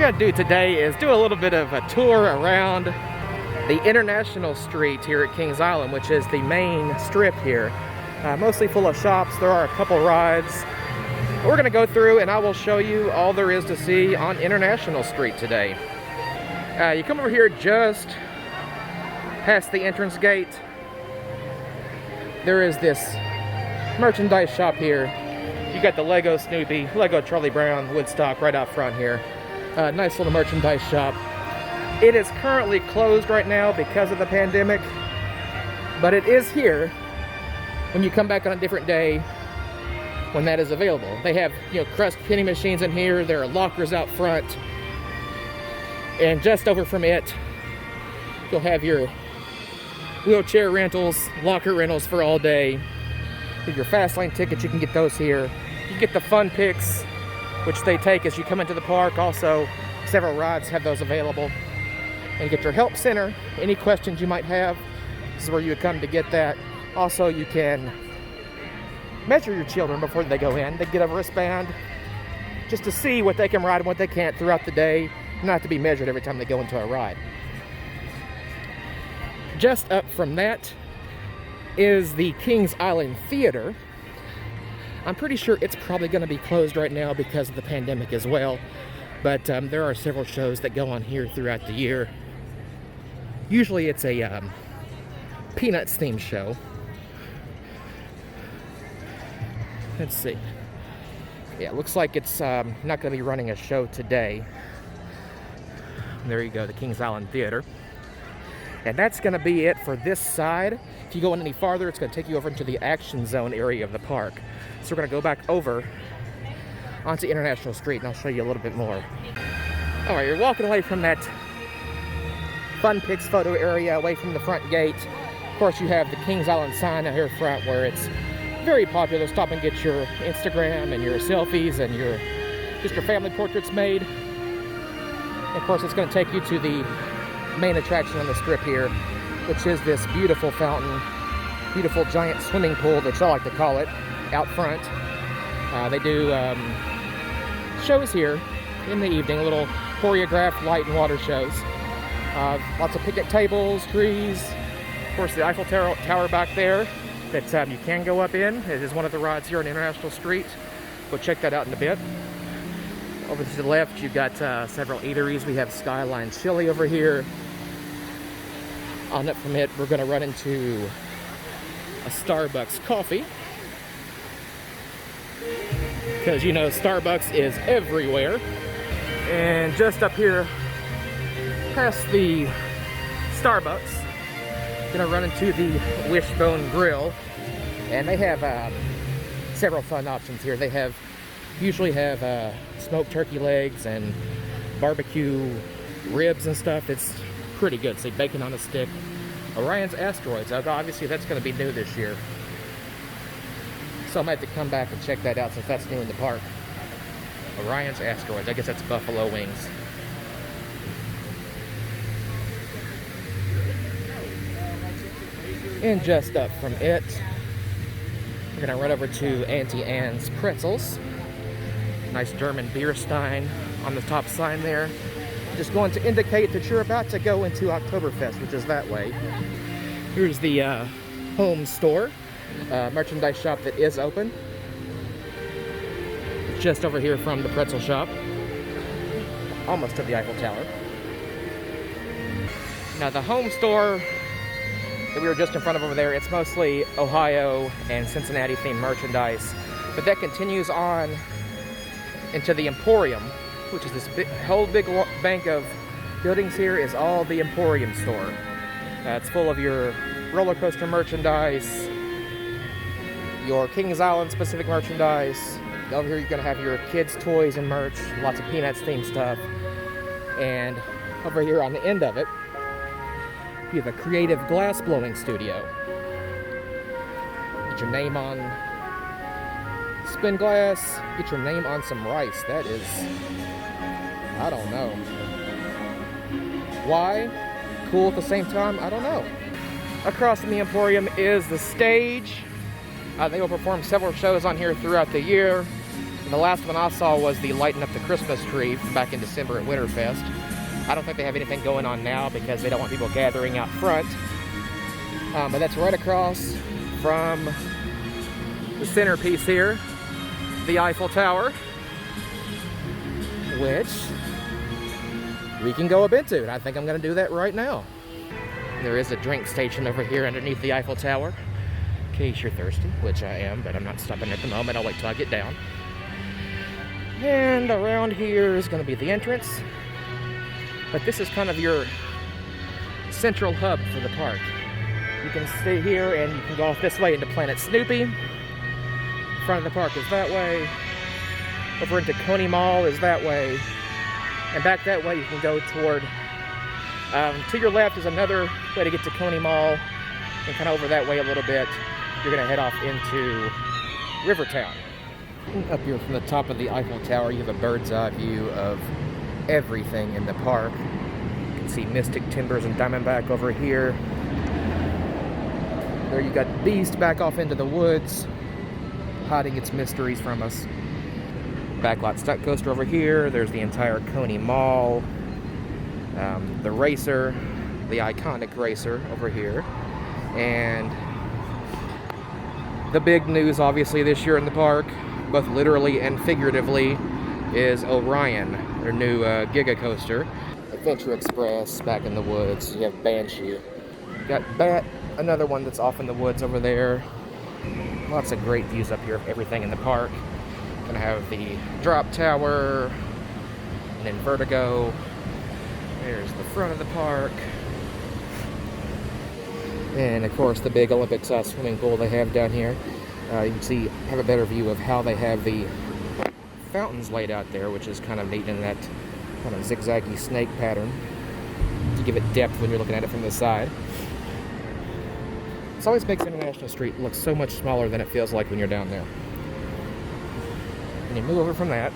going to do today is do a little bit of a tour around the International Street here at Kings Island, which is the main strip here. Mostly full of shops. There are a couple rides. But we're going to go through and I will show you all there is to see on International Street today. You come over here just past the entrance gate. There is this merchandise shop here. You got the Lego Snoopy, Lego Charlie Brown, Woodstock right out front here. Nice little merchandise shop. It is currently closed right now because of the pandemic, but it is here when you come back on a different day when that is available. They have, crust penny machines in here. There are lockers out front. And just over from it, you'll have your wheelchair rentals, locker rentals for all day. With your fast lane tickets, you can get those here. You get the fun picks, which they take as you come into the park. Also, several rides have those available. And get your help center. Any questions you might have, this is where you would come to get that. Also, you can measure your children before they go in. They get a wristband just to see what they can ride and what they can't throughout the day. Not to be measured every time they go into a ride. Just up from that is the Kings Island Theater. I'm pretty sure it's probably going to be closed right now because of the pandemic as well. But there are several shows that go on here throughout the year. Usually it's a Peanuts themed show. Let's see. Yeah, it looks like it's not going to be running a show today. There you go, the Kings Island Theater. And that's going to be it for this side. If you go in any farther, it's going to take you over into the action zone area of the park. So we're going to go back over onto International Street, and I'll show you a little bit more. All right, you're walking away from that Fun Pics photo area, away from the front gate. Of course, you have the Kings Island sign out here front where it's very popular. Stop and get your Instagram and your selfies and your family portraits made. Of course, it's going to take you to the main attraction on the strip here, which is this beautiful fountain, beautiful giant swimming pool, which I like to call it, out front. They do shows here in the evening, little choreographed light and water shows. Lots of picnic tables, trees. Of course, the Eiffel Tower back there that you can go up in. It is one of the rides here on International Street. We'll check that out in a bit. Over to the left, you've got several eateries. We have Skyline Chili over here. On up from it, we're going to run into a Starbucks coffee. Because, Starbucks is everywhere. And just up here, past the Starbucks, going to run into the Wishbone Grill. And they have several fun options here. They usually have smoked turkey legs and barbecue ribs and stuff. It's pretty good. Say bacon on a stick. Orion's Asteroids. Obviously, that's going to be new this year. So I might have to come back and check that out since that's new in the park. Orion's Asteroids. I guess that's buffalo wings. And just up from it, we're going to run over to Auntie Anne's Pretzels. Nice German beer stein on the top sign there. Just going to indicate that you're about to go into Oktoberfest, which is that way. Here's the home store. Merchandise shop that is open. Just over here from the pretzel shop. Almost to the Eiffel Tower. Now the home store that we were just in front of over there, it's mostly Ohio and Cincinnati themed merchandise. But that continues on into the Emporium, which is this whole big bank of buildings here is all the Emporium store. It's full of your roller coaster merchandise, your Kings Island specific merchandise. Over here you're going to have your kids' toys and merch, lots of Peanuts themed stuff. And over here on the end of it, you have a creative glass blowing studio. Get your name on spin glass, get your name on some rice. That is, I don't know. Why? Cool at the same time? I don't know. Across from the Emporium is the stage. They will perform several shows on here throughout the year. The last one I saw was the lighting up the Christmas tree back in December at Winterfest. I don't think they have anything going on now because they don't want people gathering out front. But that's right across from the centerpiece here, the Eiffel Tower, which we can go up into, and I think I'm going to do that right now. There is a drink station over here underneath the Eiffel Tower, in case you're thirsty, which I am, but I'm not stopping at the moment. I'll wait till I get down. And around here is going to be the entrance, but this is kind of your central hub for the park. You can stay here and you can go off this way into Planet Snoopy. Front of the park is that way. Over into Coney Mall is that way. And back that way you can go toward, to your left is another way to get to Coney Mall. And kind of over that way a little bit, you're going to head off into Rivertown. Up here from the top of the Eiffel Tower, you have a bird's eye view of everything in the park. You can see Mystic Timbers and Diamondback over here. There you got Beast back off into the woods, hiding its mysteries from us. Backlot stunt coaster over here. There's the entire Coney Mall. The racer, the iconic racer over here. And the big news, obviously, this year in the park, both literally and figuratively, is Orion, their new Giga coaster. Adventure Express back in the woods. You have Banshee. You got Bat, another one that's off in the woods over there. Lots of great views up here of everything in the park. Gonna have the drop tower, and then Vertigo. There's the front of the park. And of course the big Olympics swimming pool they have down here. You can see, have a better view of how they have the fountains laid out there, which is kind of neat in that kind of zigzaggy snake pattern to give it depth when you're looking at it from the side. This always makes International Street look so much smaller than it feels like when you're down there. And you move over from that,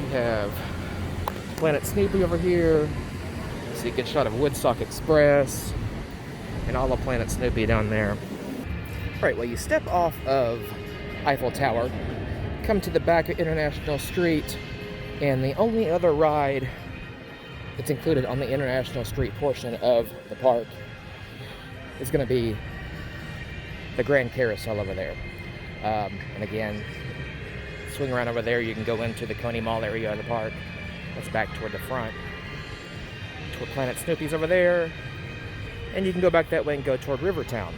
you have Planet Snoopy over here. See a good shot of Woodstock Express and all of Planet Snoopy down there. All right, well, you step off of Eiffel Tower, come to the back of International Street, and the only other ride that's included on the International Street portion of the park is going to be the Grand Carousel over there. And again, swing around over there, you can go into the Coney Mall area of the park. That's back toward the front. Toward Planet Snoopy's over there. And you can go back that way and go toward Rivertown.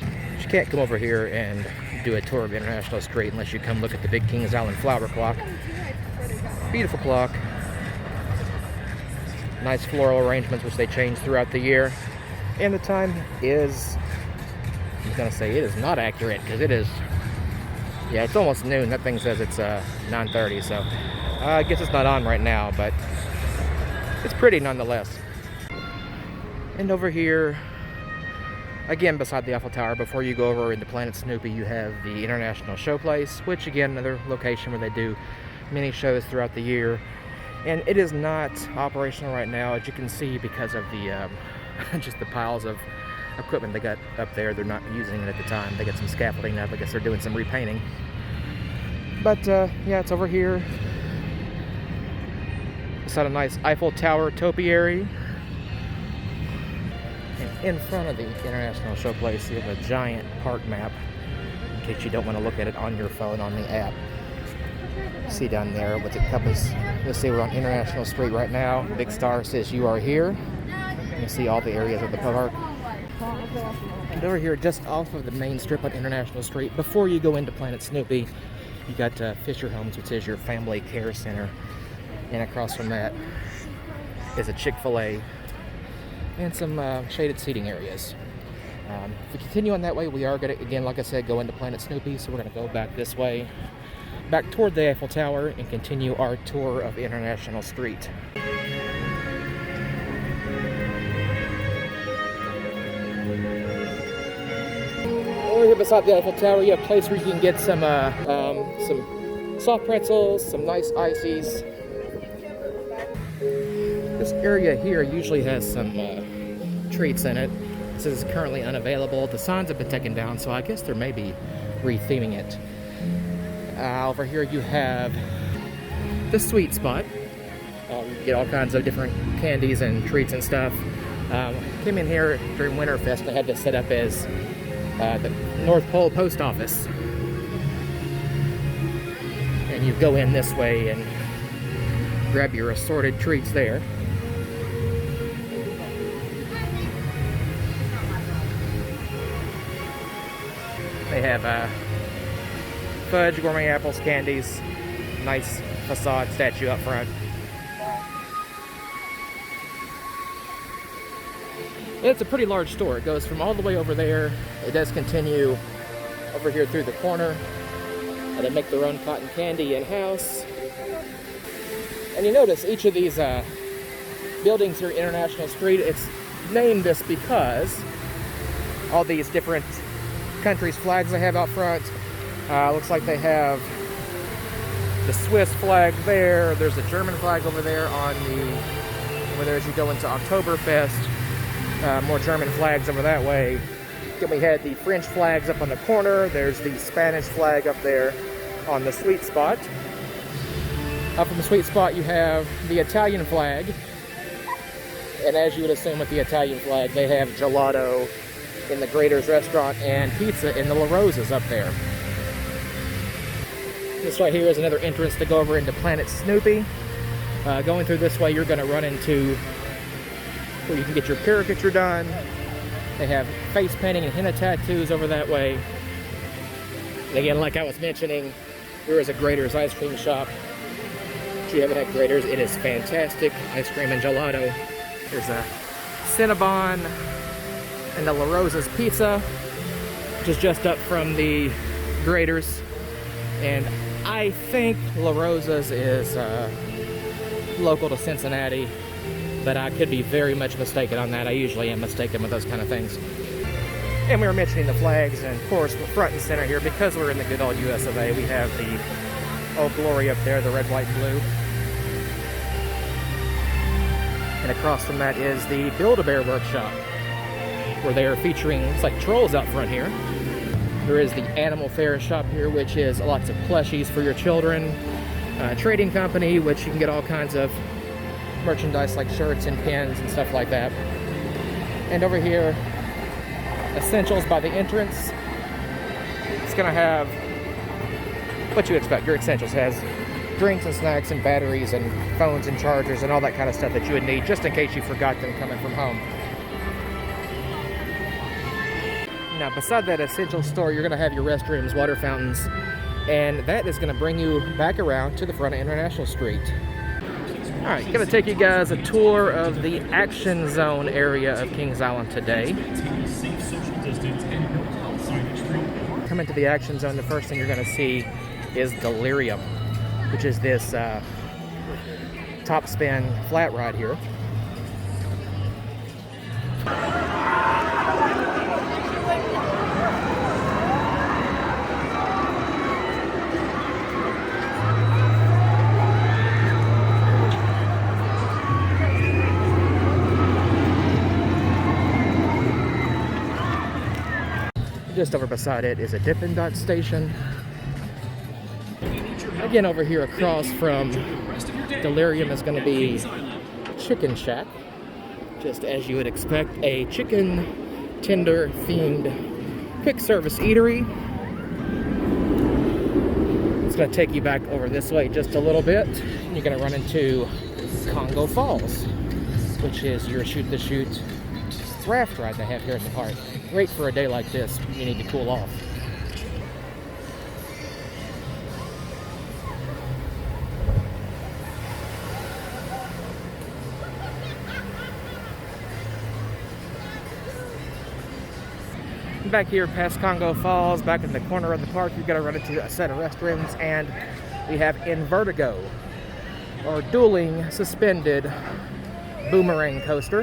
But you can't come over here and do a tour of International Street unless you come look at the big Kings Island flower clock. Beautiful clock. Nice floral arrangements which they change throughout the year. And the time is, I was going to say it is not accurate because it is, yeah, it's almost noon. That thing says it's 9:30, so I guess it's not on right now, but it's pretty nonetheless. And over here, again beside the Eiffel Tower, before you go over into Planet Snoopy, you have the International Showplace, which again, another location where they do many shows throughout the year. And it is not operational right now, as you can see, because of the just the piles of equipment they got up there. They're not using it at the time. They got some scaffolding up. I guess they're doing some repainting. But yeah, it's over here. It's got a nice Eiffel Tower topiary. And in front of the International Showplace, you have a giant park map, in case you don't want to look at it on your phone on the app. See down there what it covers. You'll see we're on International Street right now. The big star says "You are here." You see all the areas of the park. And over here, just off of the main strip on International Street, before you go into Planet Snoopy, you got Fisher Homes, which is your family care center. And across from that is a Chick-fil-A and some shaded seating areas. If we continue on that way, we are going to, again, like I said, go into Planet Snoopy. So we're going to go back this way, back toward the Eiffel Tower, and continue our tour of International Street. Over here beside the Eiffel Tower, you have a place where you can get some soft pretzels, some nice ices. This area here usually has some treats in it. This is currently unavailable. The signs have been taken down, so I guess they're maybe retheming it. Over here you have the sweet spot. You get all kinds of different candies and treats and stuff. Came in here during Winterfest and I had to set up as the North Pole Post Office. And you go in this way and grab your assorted treats there. They have fudge, gourmet apples, candies, nice facade statue up front. It's a pretty large store. It goes from all the way over there. It does continue over here through the corner. They make their own cotton candy in-house. And you notice each of these buildings here, International Street, it's named this because all these different countries' flags they have out front. Looks like they have the Swiss flag there. There's a German flag over there over there as you go into Oktoberfest. More German flags over that way. Then we had the French flags up on the corner. There's the Spanish flag up there on the sweet spot. Up in the sweet spot you have the Italian flag. And as you would assume with the Italian flag, they have gelato in the Grater's restaurant and pizza in the La Rosa's up there. This right here is another entrance to go over into Planet Snoopy. Going through this way, you're going to run into where you can get your caricature done. They have face painting and henna tattoos over that way. And again, like I was mentioning, there is a Grater's ice cream shop. If you haven't had Grater's, it is fantastic. Ice cream and gelato. There's a Cinnabon and the La Rosa's Pizza, which is just up from the Grater's. And I think La Rosa's is local to Cincinnati, but I could be very much mistaken on that. I usually am mistaken with those kind of things. And we were mentioning the flags, and of course, we're front and center here because we're in the good old US of A. We have the Old Glory up there, the red, white, and blue. And across from that is the Build-A-Bear Workshop, where they are featuring, it's like trolls out front here. There is the Animal Fair shop here, which is lots of plushies for your children. Trading company, which you can get all kinds of merchandise like shirts and pins and stuff like that. And over here, Essentials by the entrance. It's gonna have what you expect. Your Essentials has drinks and snacks and batteries and phones and chargers and all that kind of stuff that you would need just in case you forgot them coming from home. Now, beside that Essentials store, you're gonna have your restrooms, water fountains, and that is gonna bring you back around to the front of International Street. All right, gonna take you guys a tour of the Action Zone area of Kings Island today. Coming to the Action Zone, the first thing you're gonna see is Delirium, which is this top spin flat ride here. Just over beside it is a Dippin' Dot station. Again, over here across from Delirium is going to be Chicken Shack. Just as you would expect, a chicken tender themed quick service eatery. It's going to take you back over this way just a little bit. You're going to run into Congo Falls, which is your shoot-the-shoot raft ride they have here in the park. Great for a day like this. You need to cool off. Back here past Congo Falls, back in the corner of the park, you're going to run into a set of restrooms, and we have Invertigo, or dueling suspended boomerang coaster.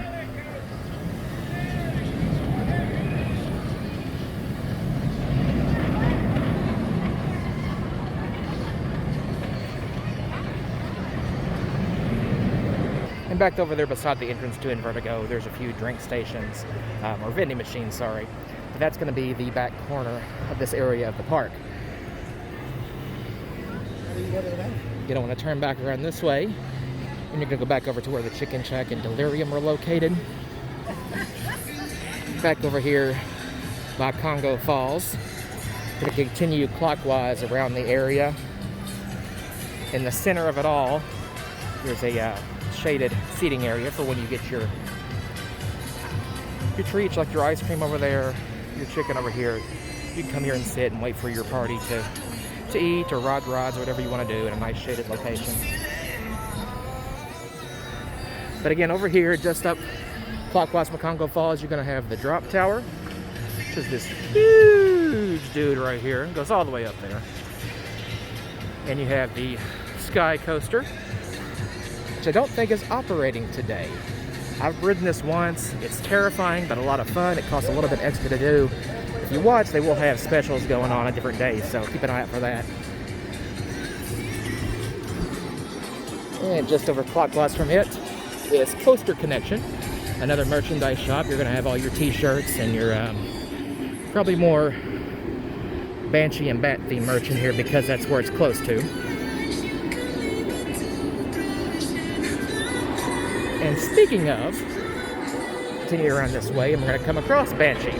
And back over there beside the entrance to Invertigo, there's a few drink stations, or vending machines, sorry. But that's going to be the back corner of this area of the park. You don't want to turn back around this way. And you're going to go back over to where the Chicken Shack and Delirium are located. Back over here by Congo Falls. Going to continue clockwise around the area. In the center of it all, there's a shaded seating area for when you get your treats, like your ice cream over there, your chicken over here. You can come here and sit and wait for your party to eat or ride rides or whatever you want to do in a nice shaded location. But again, over here, just up clockwise from Congo Falls, you're going to have the drop tower, which is this huge dude right here. It goes all the way up there. And you have the Sky Coaster, which I don't think is operating today. I've ridden this once. It's terrifying, but a lot of fun. It costs a little bit extra to do. If you watch, they will have specials going on different days, so keep an eye out for that. And just over clockwise from it is Coaster Connection, another merchandise shop. You're going to have all your t-shirts and your probably more Banshee and Bat theme merch in here because that's where it's close to. And speaking of, continue around this way and we're going to come across Banshee.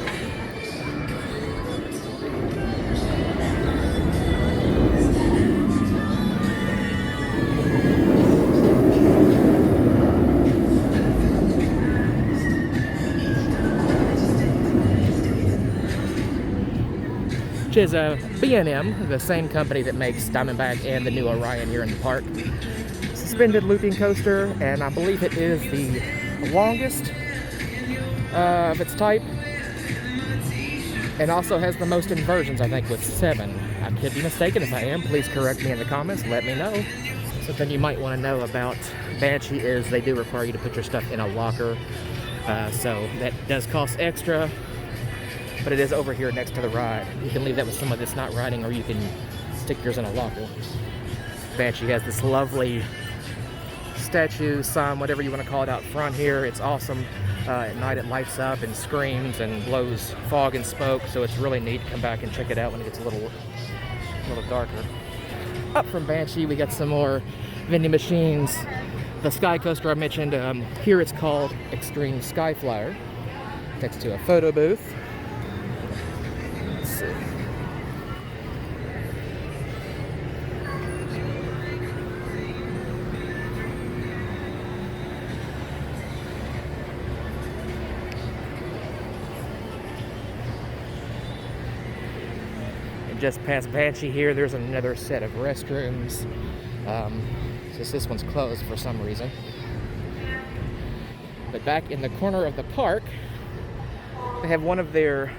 Which is a B&M, the same company that makes Diamondback and the new Orion here in the park. Suspended looping coaster, and I believe it is the longest of its type, and also has the most inversions, I think, with 7. I could be mistaken. If I am, please correct me in the comments, let me know. Something you might want to know about Banshee is they do require you to put your stuff in a locker, so that does cost extra. But it is over here next to the ride. You can leave that with someone that's not riding, or you can stick yours in a locker. Banshee has this lovely statue, sign, whatever you want to call it, out front here. It's awesome. At night it lights up and screams and blows fog and smoke, so it's really neat. Come back and check it out when it gets a little darker. Up from Banshee, we got some more vending machines. The Sky Coaster I mentioned, here it's called Extreme Skyflyer, next to a photo booth. Just past Banshee here, there's another set of restrooms. Just this one's closed for some reason. But back in the corner of the park, they have one of their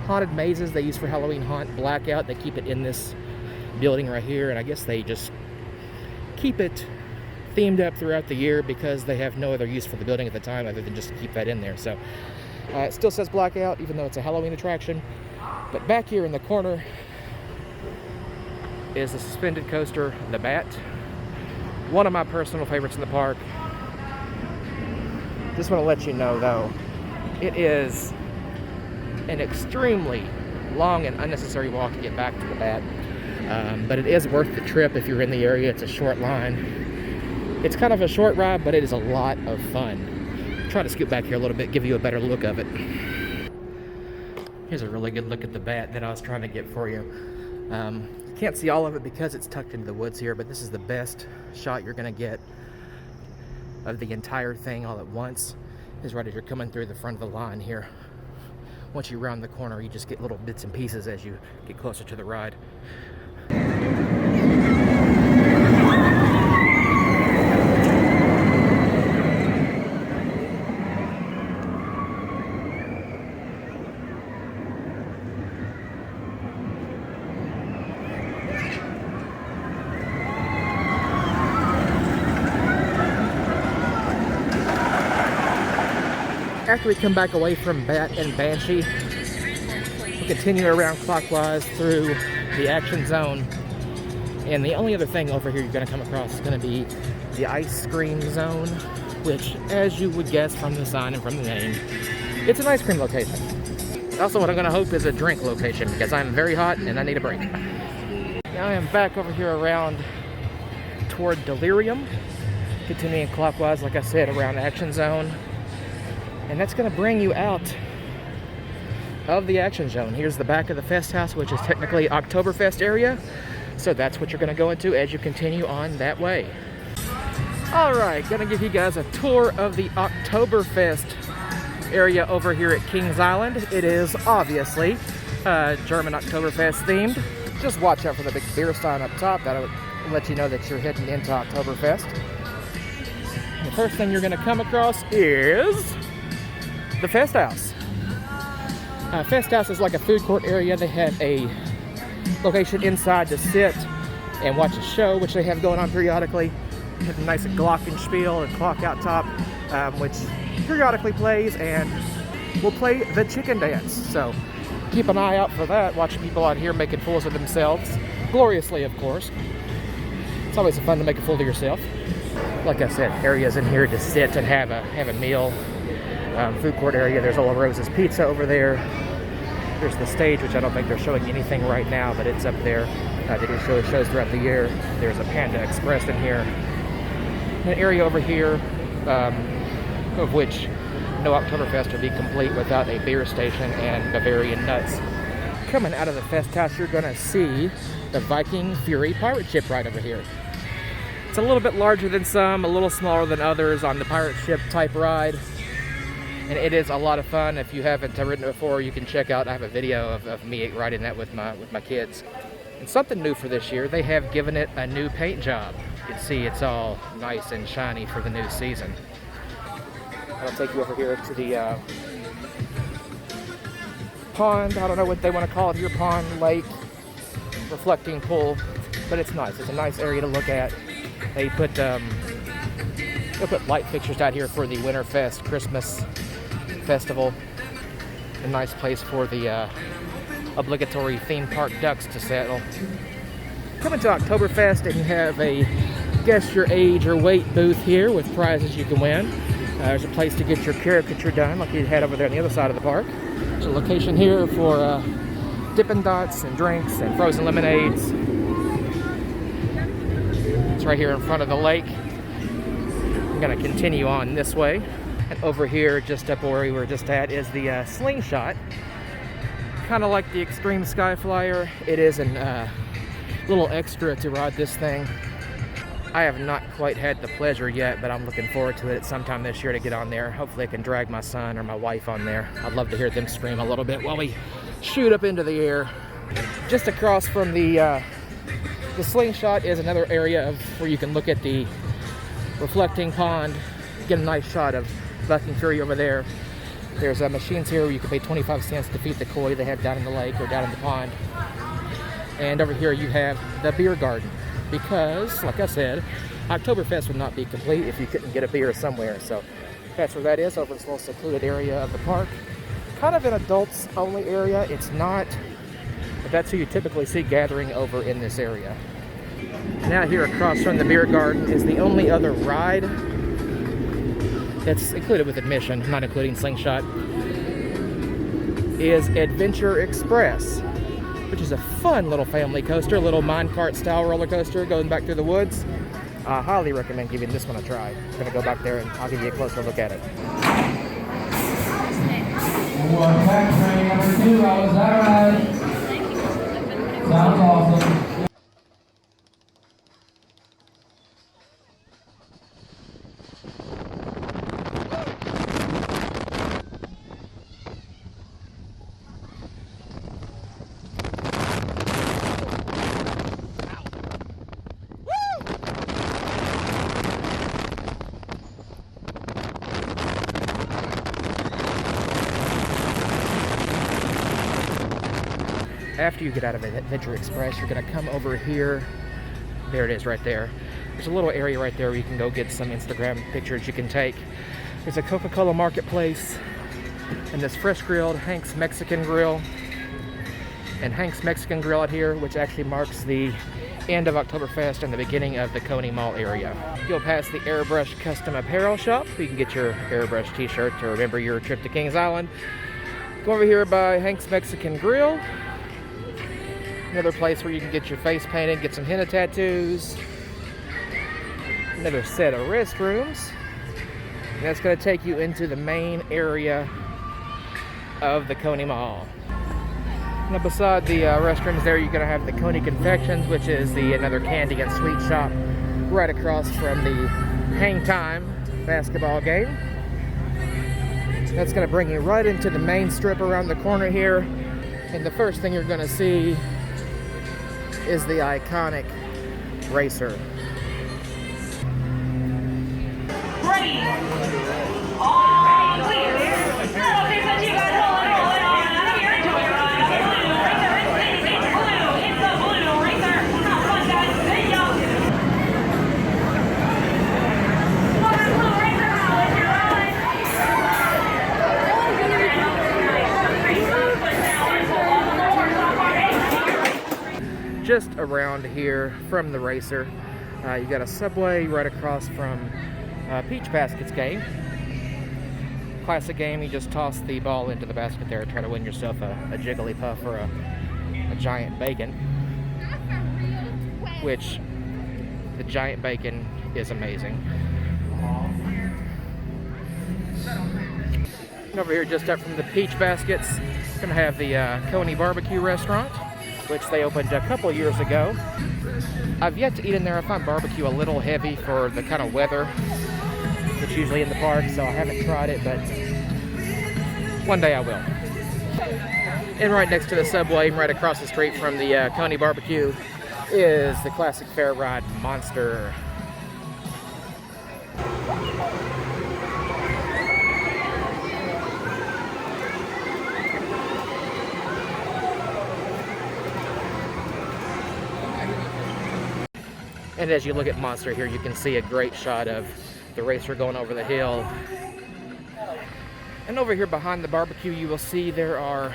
haunted mazes they use for Halloween haunt blackout. They keep it in this building right here, and I guess they just keep it themed up throughout the year because they have no other use for the building at the time other than just to keep that in there. So it still says blackout, even though it's a Halloween attraction. But back here in the corner is the suspended coaster, the Bat. One of my personal favorites in the park. Just want to let you know, though, it is an extremely long and unnecessary walk to get back to the Bat. But it is worth the trip if you're in the area. It's a short line. It's kind of a short ride, but it is a lot of fun. Try to scoot back here a little bit, give you a better look of it. Here's a really good look at the Bat that I was trying to get for you. Can't see all of it because it's tucked into the woods here, but this is the best shot you're going to get of the entire thing all at once. Is right as you're coming through the front of the line here. Once you round the corner, you just get little bits and pieces as you get closer to the ride. After we come back away from Bat and Banshee, we'll continue around clockwise through the action zone. And the only other thing over here you're going to come across is going to be the ice cream zone, which, as you would guess from the sign and from the name, it's an ice cream location. Also, what I'm going to hope is a drink location, because I'm very hot and I need a break. Now I am back over here around toward Delirium, continuing clockwise, like I said, around Action Zone. And that's going to bring you out of the Action Zone. Here's the back of the Fest House, which is technically Oktoberfest area. So that's what you're going to go into as you continue on that way. All right, going to give you guys a tour of the Oktoberfest area over here at Kings Island. It is obviously German Oktoberfest themed. Just watch out for the big beer sign up top. That'll let you know that you're heading into Oktoberfest. And the first thing you're going to come across is the Fest House. Fest House is like a food court area. They have a location inside to sit and watch a show, which they have going on periodically. They have a nice glockenspiel and clock out top, which periodically plays and will play the chicken dance. So keep an eye out for that, watching people out here making fools of themselves. Gloriously, of course. It's always fun to make a fool of yourself. Like I said, areas in here to sit and have a meal. Food court area, there's Old Rose's Pizza over there. There's the stage, which I don't think they're showing anything right now, but it's up there. They do shows throughout the year. There's a Panda Express in here. An area over here, of which no Oktoberfest would be complete without a beer station and Bavarian nuts. Coming out of the Fest House, you're going to see the Viking Fury pirate ship right over here. It's a little bit larger than some, a little smaller than others on the pirate ship type ride. And it is a lot of fun. If you haven't ridden it before, you can check out, I have a video of me riding that with my kids. And something new for this year, they have given it a new paint job. You can see it's all nice and shiny for the new season. I'll take you over here to the pond. I don't know what they want to call it here, pond, lake, reflecting pool, but it's nice. It's a nice area to look at. They put light fixtures out here for the Winterfest Christmas festival. A nice place for the obligatory theme park ducks to settle. Coming to Oktoberfest, and you have a guess your age or weight booth here with prizes you can win. There's a place to get your caricature done, like you had over there on the other side of the park. There's a location here for Dippin' Dots and drinks and frozen lemonades. It's right here in front of the lake. I'm going to continue on this way. And over here, just up where we were just at, is the Slingshot. Kind of like the Extreme Sky Flyer. It is a little extra to ride this thing. I have not quite had the pleasure yet, but I'm looking forward to it sometime this year to get on there. Hopefully I can drag my son or my wife on there. I'd love to hear them scream a little bit while we shoot up into the air. Just across from the Slingshot is another area of where you can look at the reflecting pond, get a nice shot of Viking Fury over there. There's machines here where you can pay 25 cents to feed the koi they have down in the lake or down in the pond. And over here you have the beer garden. Because, like I said, Oktoberfest would not be complete if you couldn't get a beer somewhere. So that's where that is, over this little secluded area of the park. Kind of an adults only area. It's not, but that's who you typically see gathering over in this area. Now here across from the beer garden is the only other ride that's included with admission, not including Slingshot, is Adventure Express, which is a fun little family coaster, a little minecart style roller coaster going back through the woods. I highly recommend giving this one a try. I'm going to go back there and I'll give you a closer look at it. Back train number 2, I was that right? Sounds awesome. After you get out of Adventure Express, you're going to come over here. There it is right there. There's a little area right there where you can go get some Instagram pictures you can take. There's a Coca-Cola marketplace and this fresh grilled Hank's Mexican Grill. And Hank's Mexican Grill out here, which actually marks the end of Oktoberfest and the beginning of the Coney Mall area. You'll pass the Airbrush Custom Apparel Shop. You can get your Airbrush t-shirt to remember your trip to Kings Island. Go over here by Hank's Mexican Grill. Another place where you can get your face painted, get some henna tattoos. Another set of restrooms. And that's going to take you into the main area of the Coney Mall. Now beside the restrooms there, you're going to have the Coney Confections, which is another candy and sweet shop right across from the Hang Time basketball game. That's going to bring you right into the main strip around the corner here. And the first thing you're going to see is the iconic racer. Ready. All clear. Okay, so you guys rolling out of here. Enjoy your ride. Blue racer. It's blue. It's the blue racer. Have fun, guys. Thank you. Blue racer. How is your ride? Just around here from the racer, you got a Subway right across from Peach Basket's game. Classic game, you just toss the ball into the basket there and try to win yourself a Jigglypuff or a giant bacon. Which, the giant bacon is amazing. And over here, just up from the Peach Baskets, gonna have the Coney Barbecue restaurant, which they opened a couple years ago. I've yet to eat in there. I find barbecue a little heavy for the kind of weather that's usually in the park, so I haven't tried it, but one day I will. And right next to the Subway, right across the street from the Coney Barbecue, is the classic fair ride Monster. And as you look at Monster here, you can see a great shot of the racer going over the hill. And over here behind the barbecue, you will see there are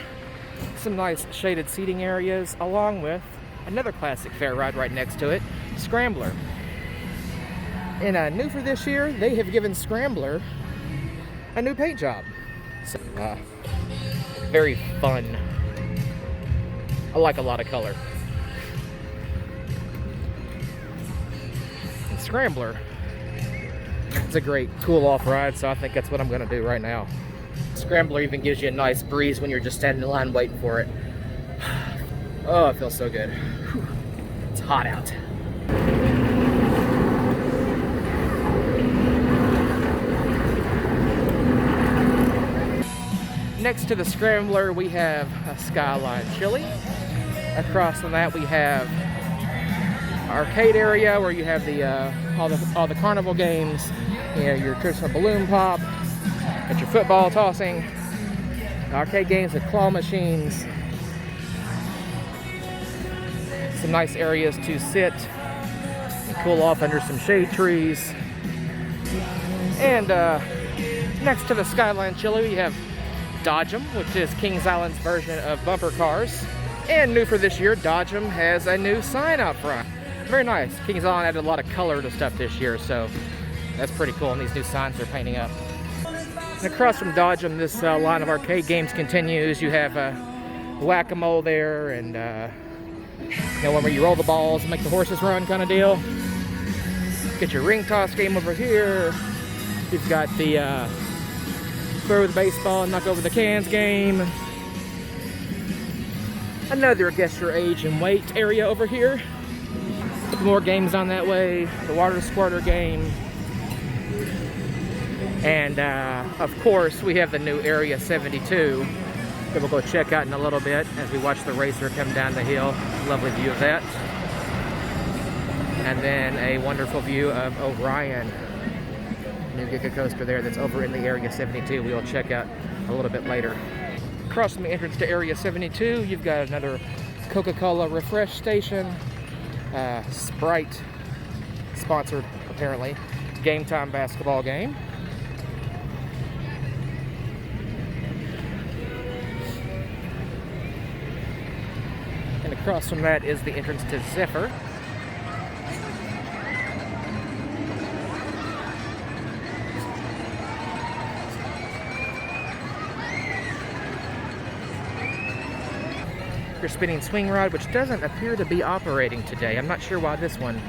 some nice shaded seating areas, along with another classic fair ride right next to it, Scrambler. And new for this year, they have given Scrambler a new paint job. So, very fun. I like a lot of color. Scrambler, it's a great cool-off ride, so I think that's what I'm going to do right now. Scrambler even gives you a nice breeze when you're just standing in line waiting for it. Oh, it feels so good. Whew. It's hot out. Next to the Scrambler, we have a Skyline Chili. Across from that, we have arcade area where you have the all the carnival games. You know, your traditional balloon pop, got your football tossing, arcade games with claw machines. Some nice areas to sit and cool off under some shade trees. And next to the Skyline Chili, we have Dodge 'em, which is Kings Island's version of bumper cars. And new for this year, Dodge 'em has a new sign out front. Very nice. Kings Island added a lot of color to stuff this year, so that's pretty cool. And these new signs they're painting up. And across from Dodge 'em, this line of arcade games continues. You have whack-a-mole there, and you know, one where you roll the balls and make the horses run kind of deal. Get your ring toss game over here. You've got the throw the baseball and knock over the cans game. Another guess your age and weight area over here. More games on that way. The water squirter game. And of course, we have the new Area 72 that we'll go check out in a little bit as we watch the racer come down the hill. Lovely view of that. And then a wonderful view of Orion, new Giga coaster there that's over in the Area 72. We will check out a little bit later. Across from the entrance to Area 72, you've got another Coca-Cola refresh station. Sprite sponsored, apparently, Game Time basketball game. And across from that is the entrance to Zephyr. your spinning swing ride, which doesn't appear to be operating today. I'm not sure why this one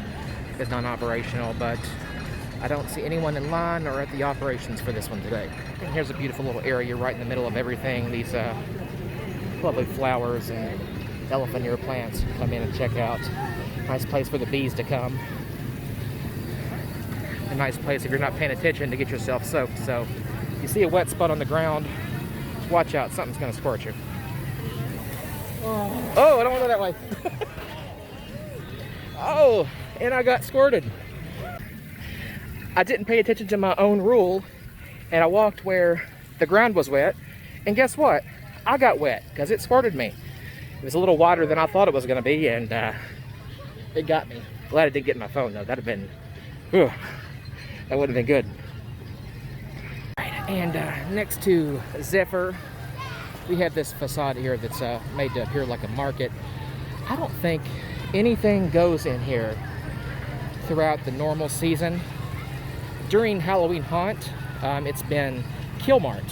is non-operational, but I don't see anyone in line or at the operations for this one today. And here's a beautiful little area right in the middle of everything. These lovely flowers and elephant ear plants. Come in and check out. Nice place for the bees to come. A nice place if you're not paying attention to get yourself soaked. So if you see a wet spot on the ground, watch out, something's gonna scorch you. Oh, I don't want to go that way. Oh, and I got squirted. I didn't pay attention to my own rule, and I walked where the ground was wet, and guess what? I got wet, because it squirted me. It was a little wider than I thought it was gonna be, and it got me. Glad it didn't get my phone though. That'd have been, whew, that wouldn't have been good. And next to Zephyr, we have this facade here that's made to appear like a market. I don't think anything goes in here throughout the normal season. During Halloween Haunt, it's been Killmart,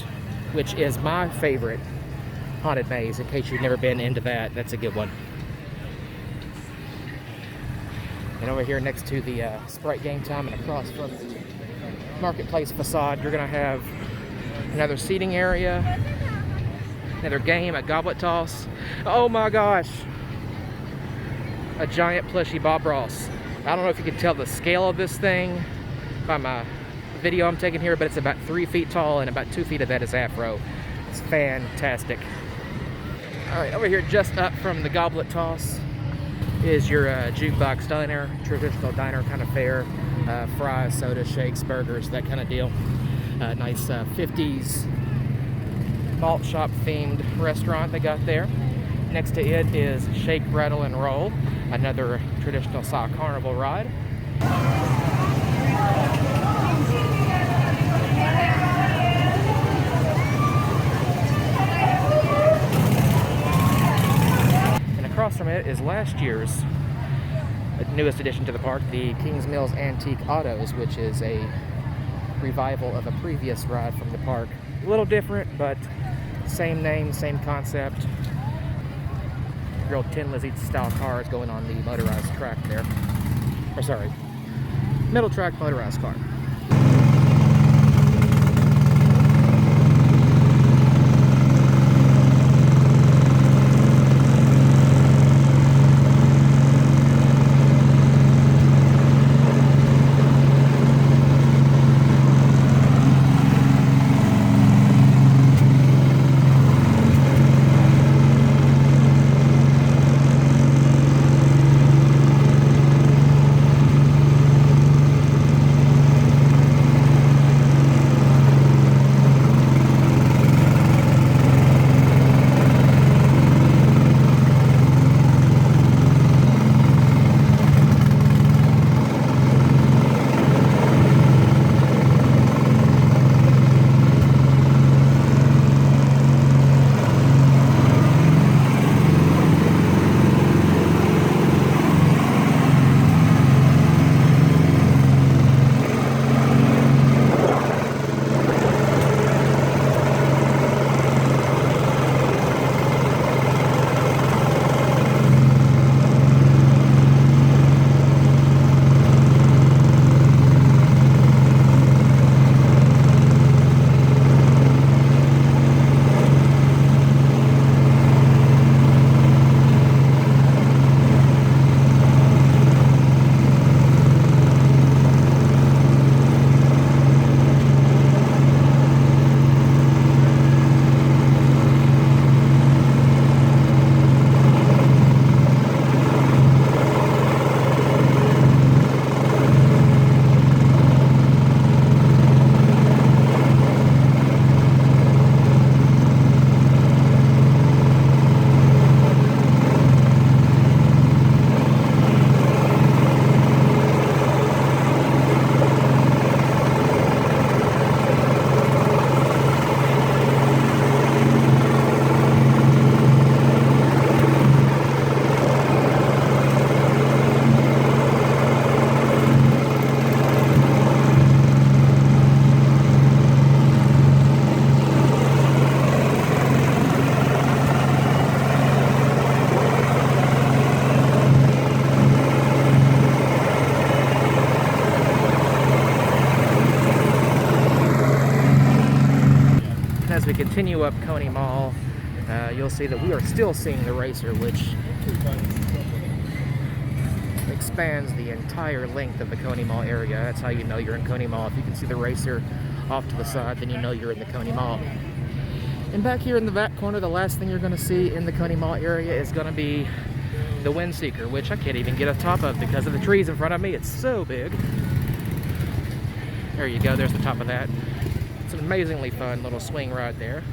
which is my favorite haunted maze. In case you've never been into that, that's a good one. And over here next to the Sprite Game Time and across from the Marketplace facade, you're gonna have another seating area, another game, a goblet toss. Oh my gosh, a giant plushy Bob Ross. I don't know if you can tell the scale of this thing by my video I'm taking here, but it's about 3 feet tall and about 2 feet of that is afro. It's fantastic. All right, over here just up from the goblet toss is your jukebox diner, traditional diner kind of fare. Fries, soda, shakes, burgers, that kind of deal. Nice 50s malt shop themed restaurant they got there. Next to it is Shake, Rattle, and Roll, another traditional style carnival ride. And across from it is last year's newest addition to the park, the Kings Mills Antique Autos, which is a revival of a previous ride from the park. A little different, but same name, same concept. Real Tin Lizzie style cars going on the motorized track there. Or sorry, middle track motorized car. you'll see that we are still seeing the racer, which expands the entire length of the Coney Mall area. That's how you know you're in Coney Mall. If you can see the racer off to the side, then you know you're in the Coney Mall. And back here in the back corner, the last thing you're going to see in the Coney Mall area is going to be the Windseeker, which I can't even get on top of because of the trees in front of me. It's so big. There you go, there's the top of that. It's an amazingly fun little swing ride there.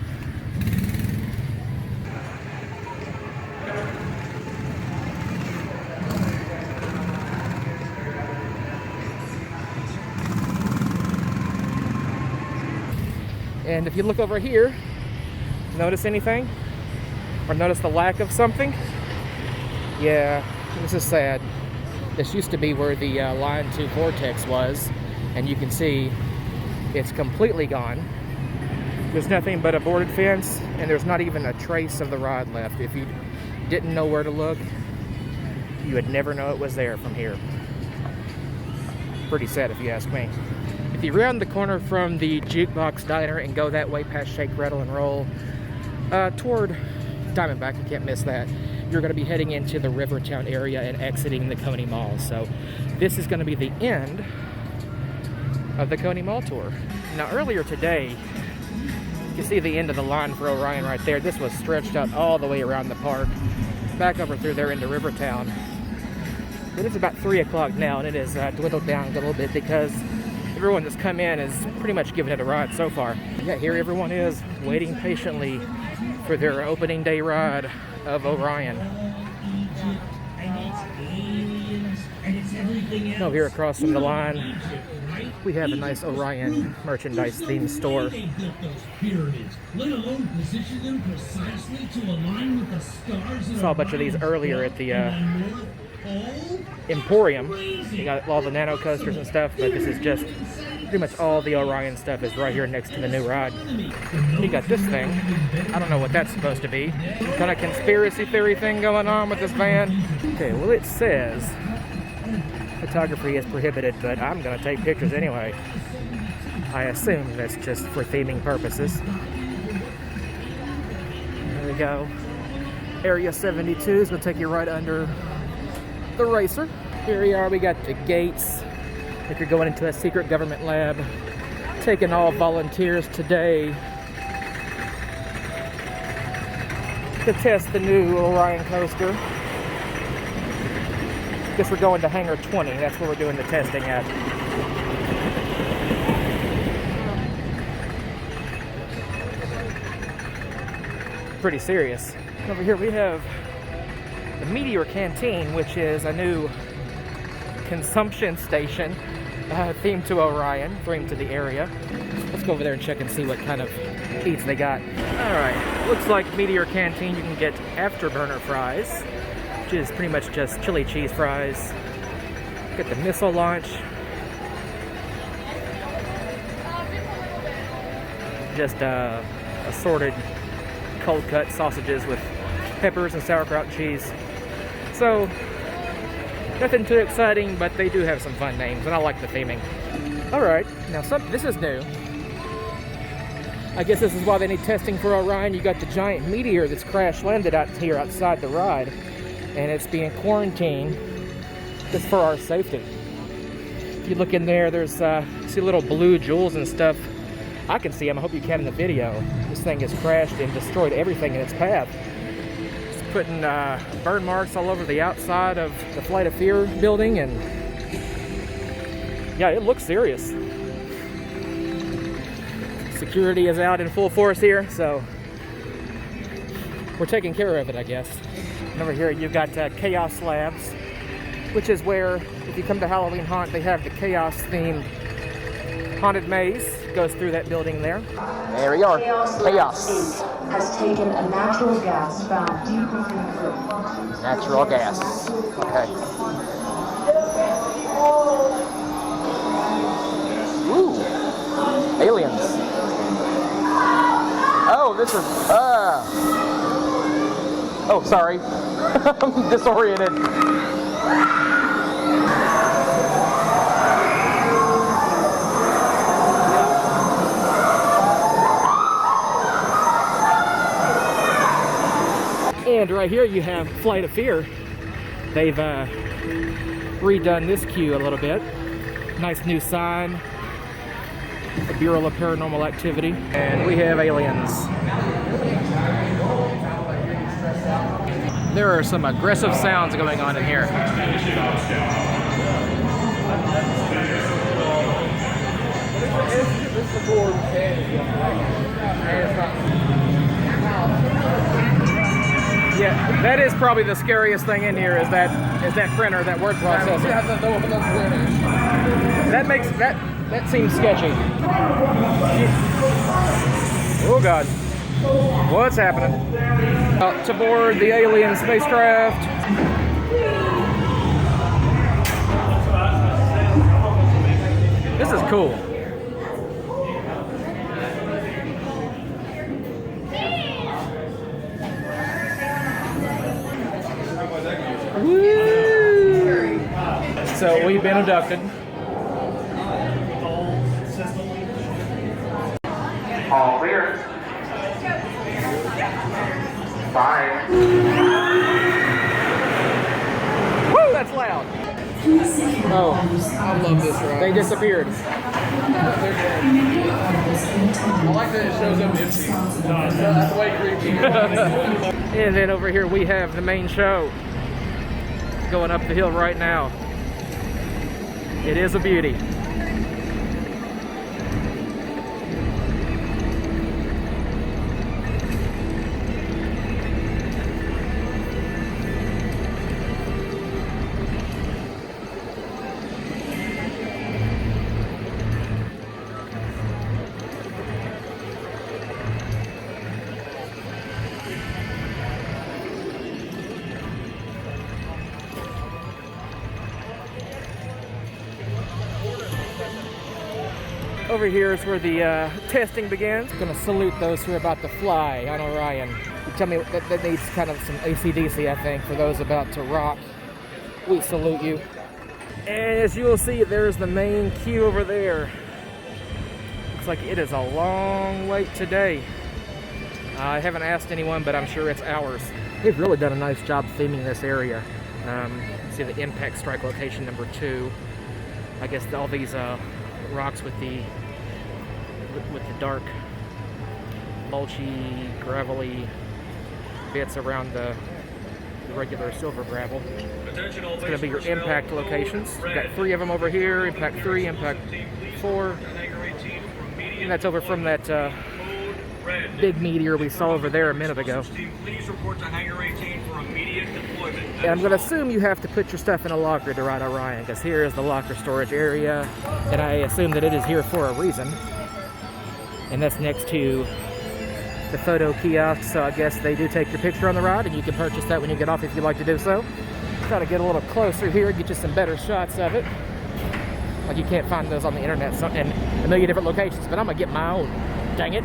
And if you look over here, notice anything? Or notice the lack of something? Yeah, this is sad. This used to be where the Line 2 Vortex was, and you can see it's completely gone. There's nothing but a boarded fence, and there's not even a trace of the ride left. If you didn't know where to look, you would never know it was there from here. Pretty sad if you ask me. If you round the corner from the Jukebox Diner and go that way past Shake, Rattle, and Roll, toward Diamondback, you can't miss that, you're going to be heading into the Rivertown area and exiting the Coney Mall. So this is going to be the end of the Coney Mall tour. Now earlier today, you can see the end of the line for Orion right there. This was stretched out all the way around the park, back over through there into Rivertown. But it's about 3 o'clock now, and it has dwindled down a little bit because everyone that's come in has pretty much given it a ride so far. Yeah, here everyone is waiting patiently for their opening day ride of Orion. Oh, here across from the line, we have a nice Orion merchandise themed store. Saw a bunch of these earlier at the Emporium. You got all the nano coasters and stuff, but this is just pretty much all the Orion stuff is right here next to the new ride. You got this thing. I don't know what that's supposed to be. Some kind of conspiracy theory thing going on with this van. Okay, well it says photography is prohibited, but I'm going to take pictures anyway. I assume that's just for theming purposes. There we go. Area 72 is going to take you right under the racer. Here we are, we got the gates. If you're going into a secret government lab, taking all volunteers today to test the new Orion coaster. Guess we're going to Hangar 20. That's where we're doing the testing at. Pretty serious. Over here we have the Meteor Canteen, which is a new consumption station themed to Orion, themed to the area. Let's go over there and check and see what kind of eats they got. Alright, looks like Meteor Canteen, you can get afterburner fries, which is pretty much just chili cheese fries. Get the missile launch. Just assorted cold cut sausages with peppers and sauerkraut cheese. So, nothing too exciting, but they do have some fun names, and I like the theming. Alright, now this is new. I guess this is why they need testing for Orion. You got the giant meteor that's crash landed out here outside the ride, and it's being quarantined just for our safety. If you look in there, there's see little blue jewels and stuff. I can see them. I hope you can in the video. This thing has crashed and destroyed everything in its path. It's putting burn marks all over the outside of the Flight of Fear building, and yeah, it looks serious. Security is out in full force here, so we're taking care of it, I guess. And over here you've got Chaos Labs, which is where, if you come to Halloween Haunt, they have the Chaos themed haunted maze. Goes through that building there. There we are. Chaos has taken a natural gas found deep within the earth. Natural gas. Okay. Ooh. Aliens. Oh, this is oh, sorry. I'm disoriented. And right here you have Flight of Fear. They've redone this queue a little bit. Nice new sign. The Bureau of Paranormal Activity. And we have aliens. There are some aggressive sounds going on in here. Yeah, that is probably the scariest thing in here is that printer, that word processor. That seems sketchy. Oh God. What's happening? To board the alien spacecraft. This is cool. Woo! So we've been abducted. All clear. 5. Woo! That's loud. Oh, I love this ride. they disappeared. I like that it shows up empty. That's way creepy. And then over here we have the main show going up the hill right now. It is a beauty. Over here is where the testing begins. I'm gonna salute those who are about to fly on Orion. You tell me that needs kind of some AC/DC, I think, for those about to rock. We salute you. And as you will see, there's the main queue over there. Looks like it is a long wait today. I haven't asked anyone, but I'm sure it's hours. They've really done a nice job theming this area. See the impact strike location number 2. I guess all these rocks with the dark, mulchy, gravelly bits around the regular silver gravel. It's going to be your impact locations. You've got 3 of them over here, impact 3, impact 4. And that's over from that big meteor we saw over there a minute ago. And I'm going to assume you have to put your stuff in a locker to ride Orion, because here is the locker storage area, and I assume that it is here for a reason. And that's next to the photo kiosk, so I guess they do take your picture on the ride, and you can purchase that when you get off if you'd like to do so. Try to get a little closer here, get you some better shots of it. Like you can't find those on the internet in a million different locations, but I'm going to get my own. Dang it.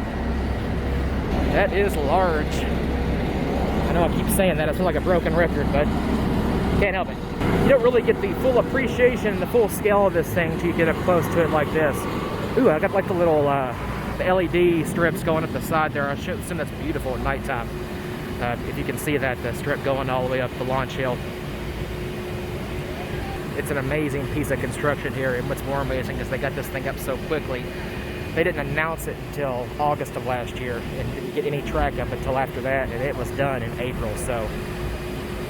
That is large. I know I keep saying that, I feel like a broken record, but can't help it. You don't really get the full appreciation and the full scale of this thing until you get up close to it like this. Ooh, I got like the little the LED strips going up the side there. I assume that's beautiful at nighttime. If you can see that, the strip going all the way up the launch hill. It's an amazing piece of construction here, and what's more amazing is they got this thing up so quickly. They didn't announce it until August of last year and didn't get any track up until after that, and it was done in April. So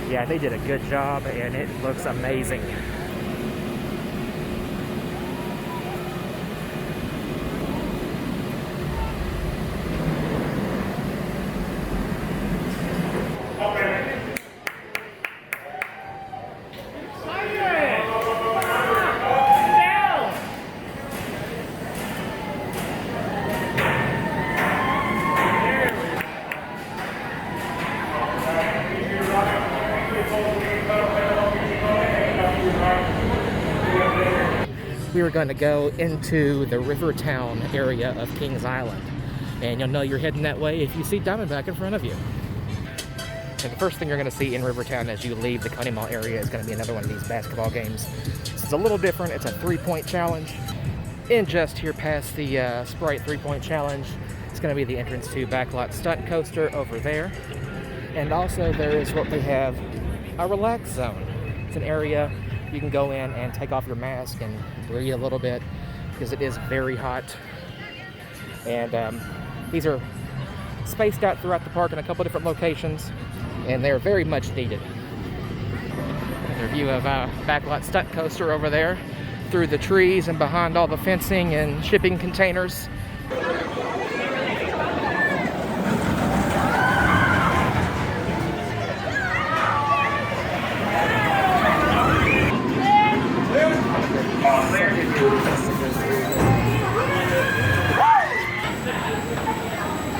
yeah, they did a good job and it looks amazing. We were going to go into the Rivertown area of Kings Island, and you'll know you're heading that way if you see Diamondback in front of you. And the first thing you're going to see in Rivertown as you leave the Coney Mall area is going to be another one of these basketball games. It's a little different. It's a 3-point challenge. And just here past the Sprite 3-point challenge, it's going to be the entrance to Backlot Stunt Coaster over there. And also there is what they have, a relax zone. It's an area you can go in and take off your mask and breathe a little bit because it is very hot. And these are spaced out throughout the park in a couple different locations, and they're very much needed. Another view of backlot stunt coaster over there through the trees and behind all the fencing and shipping containers.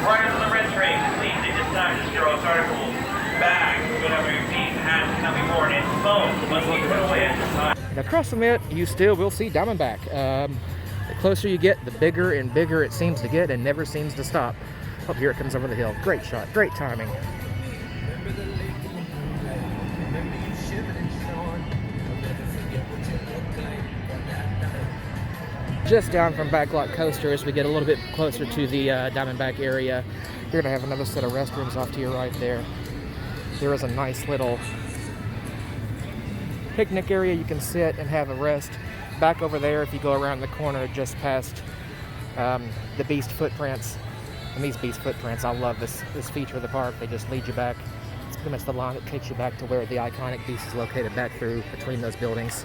Riders on the red train, please dispatch the Euro articles. Bags, whatever your feet, hats cannot be worn, and phones must be put away at this time. And across from it, you still will see Diamondback. The closer you get, the bigger and bigger it seems to get and never seems to stop. Oh, here it comes over the hill. Great shot, great timing. Just down from backlot coaster as we get a little bit closer to the Diamondback area. You're gonna have another set of restrooms off to your right there. There is a nice little picnic area you can sit and have a rest. Back over there, if you go around the corner just past the Beast footprints, and these Beast footprints, I love this feature of the park. They just lead you back. It's pretty much the line that takes you back to where the iconic Beast is located, back through between those buildings.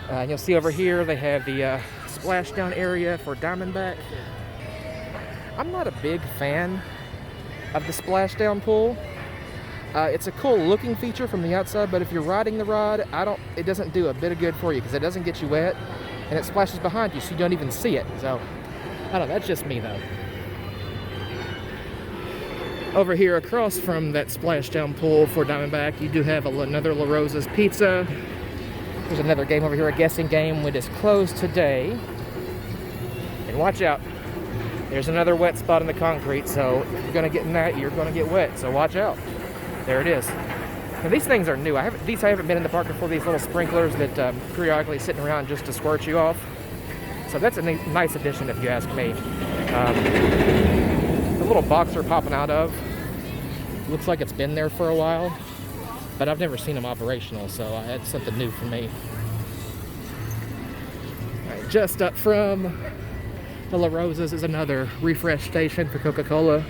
And you'll see over here they have the splashdown area for Diamondback. I'm not a big fan of the splashdown pool. It's a cool looking feature from the outside, but if you're riding the ride, it doesn't do a bit of good for you because it doesn't get you wet and it splashes behind you so you don't even see it. So, I don't know, that's just me though. Over here across from that splashdown pool for Diamondback, you do have another La Rosa's Pizza. There's another game over here, a guessing game, which is closed today. And watch out, there's another wet spot in the concrete, so if you're gonna get in that, you're gonna get wet, so watch out. There it is. And these things are new. I haven't been in the park before, these little sprinklers that periodically sitting around just to squirt you off. So that's a nice addition if you ask me. The little box they're popping out of looks like it's been there for a while, but I've never seen them operational, so that's something new for me. All right, just up from the La Rosa's is another refresh station for Coca-Cola.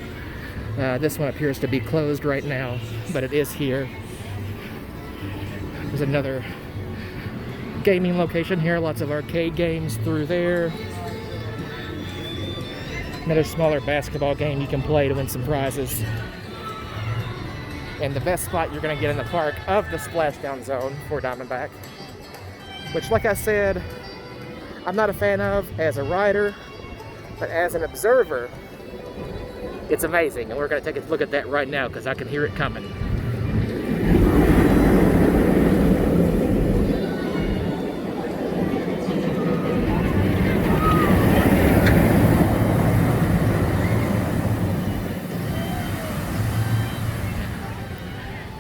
This one appears to be closed right now, but it is here. There's another gaming location here, lots of arcade games through there. Another smaller basketball game you can play to win some prizes. And the best spot you're going to get in the park of the splashdown zone for Diamondback, which, like I said, I'm not a fan of as a rider, but as an observer, it's amazing. And we're going to take a look at that right now because I can hear it coming.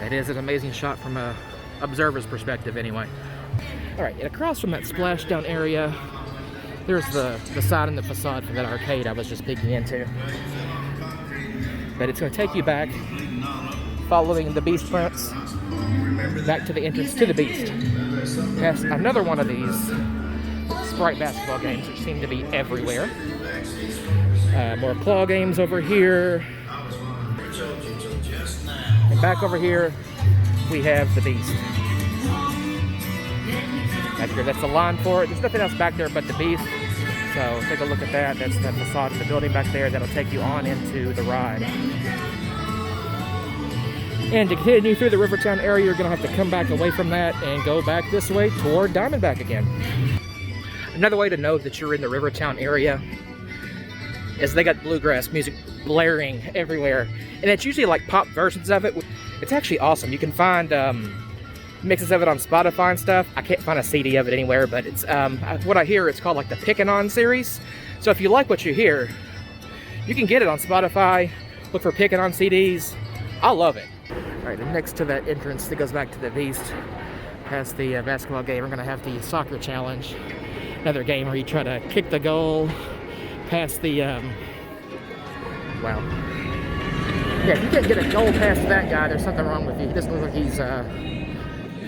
It is an amazing shot from a observer's perspective anyway. All right, and across from that splashdown area, there's the side and the facade for that arcade I was just peeking into. But it's going to take you back, following the Beast prints, back to the entrance to the Beast. Past another one of these Sprite basketball games, which seem to be everywhere. More claw games over here. And back over here, we have the Beast. Back here, that's the line for it. There's nothing else back there but the Beast. So take a look at that. That's the facade of the building back there. That'll take you on into the ride. And to continue through the Rivertown area, you're going to have to come back away from that and go back this way toward Diamondback again. Another way to know that you're in the Rivertown area is they got bluegrass music blaring everywhere. And it's usually like pop versions of it. It's actually awesome. You can find mixes of it on Spotify and stuff. I can't find a CD of it anywhere, but it's what I hear, it's called like the Pickin' On series. So if you like what you hear, you can get it on Spotify. Look for Pickin' On CDs. I love it. All right, and next to that entrance that goes back to the Beast, past the basketball game, we're gonna have the soccer challenge. Another game where you try to kick the goal past the, wow. Yeah, if you can't get a goal past that guy, there's something wrong with you. He doesn't look like he's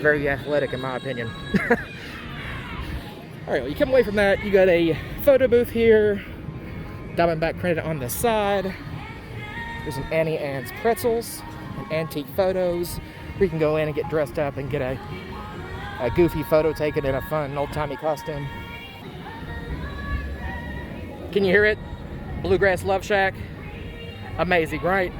very athletic, in my opinion. Alright, well, you come away from that, you got a photo booth here, Diamondback printed on the side. There's an Annie Ann's Pretzels, and antique photos, where you can go in and get dressed up and get a goofy photo taken in a fun old-timey costume. Can you hear it? Bluegrass Love Shack. Amazing, right?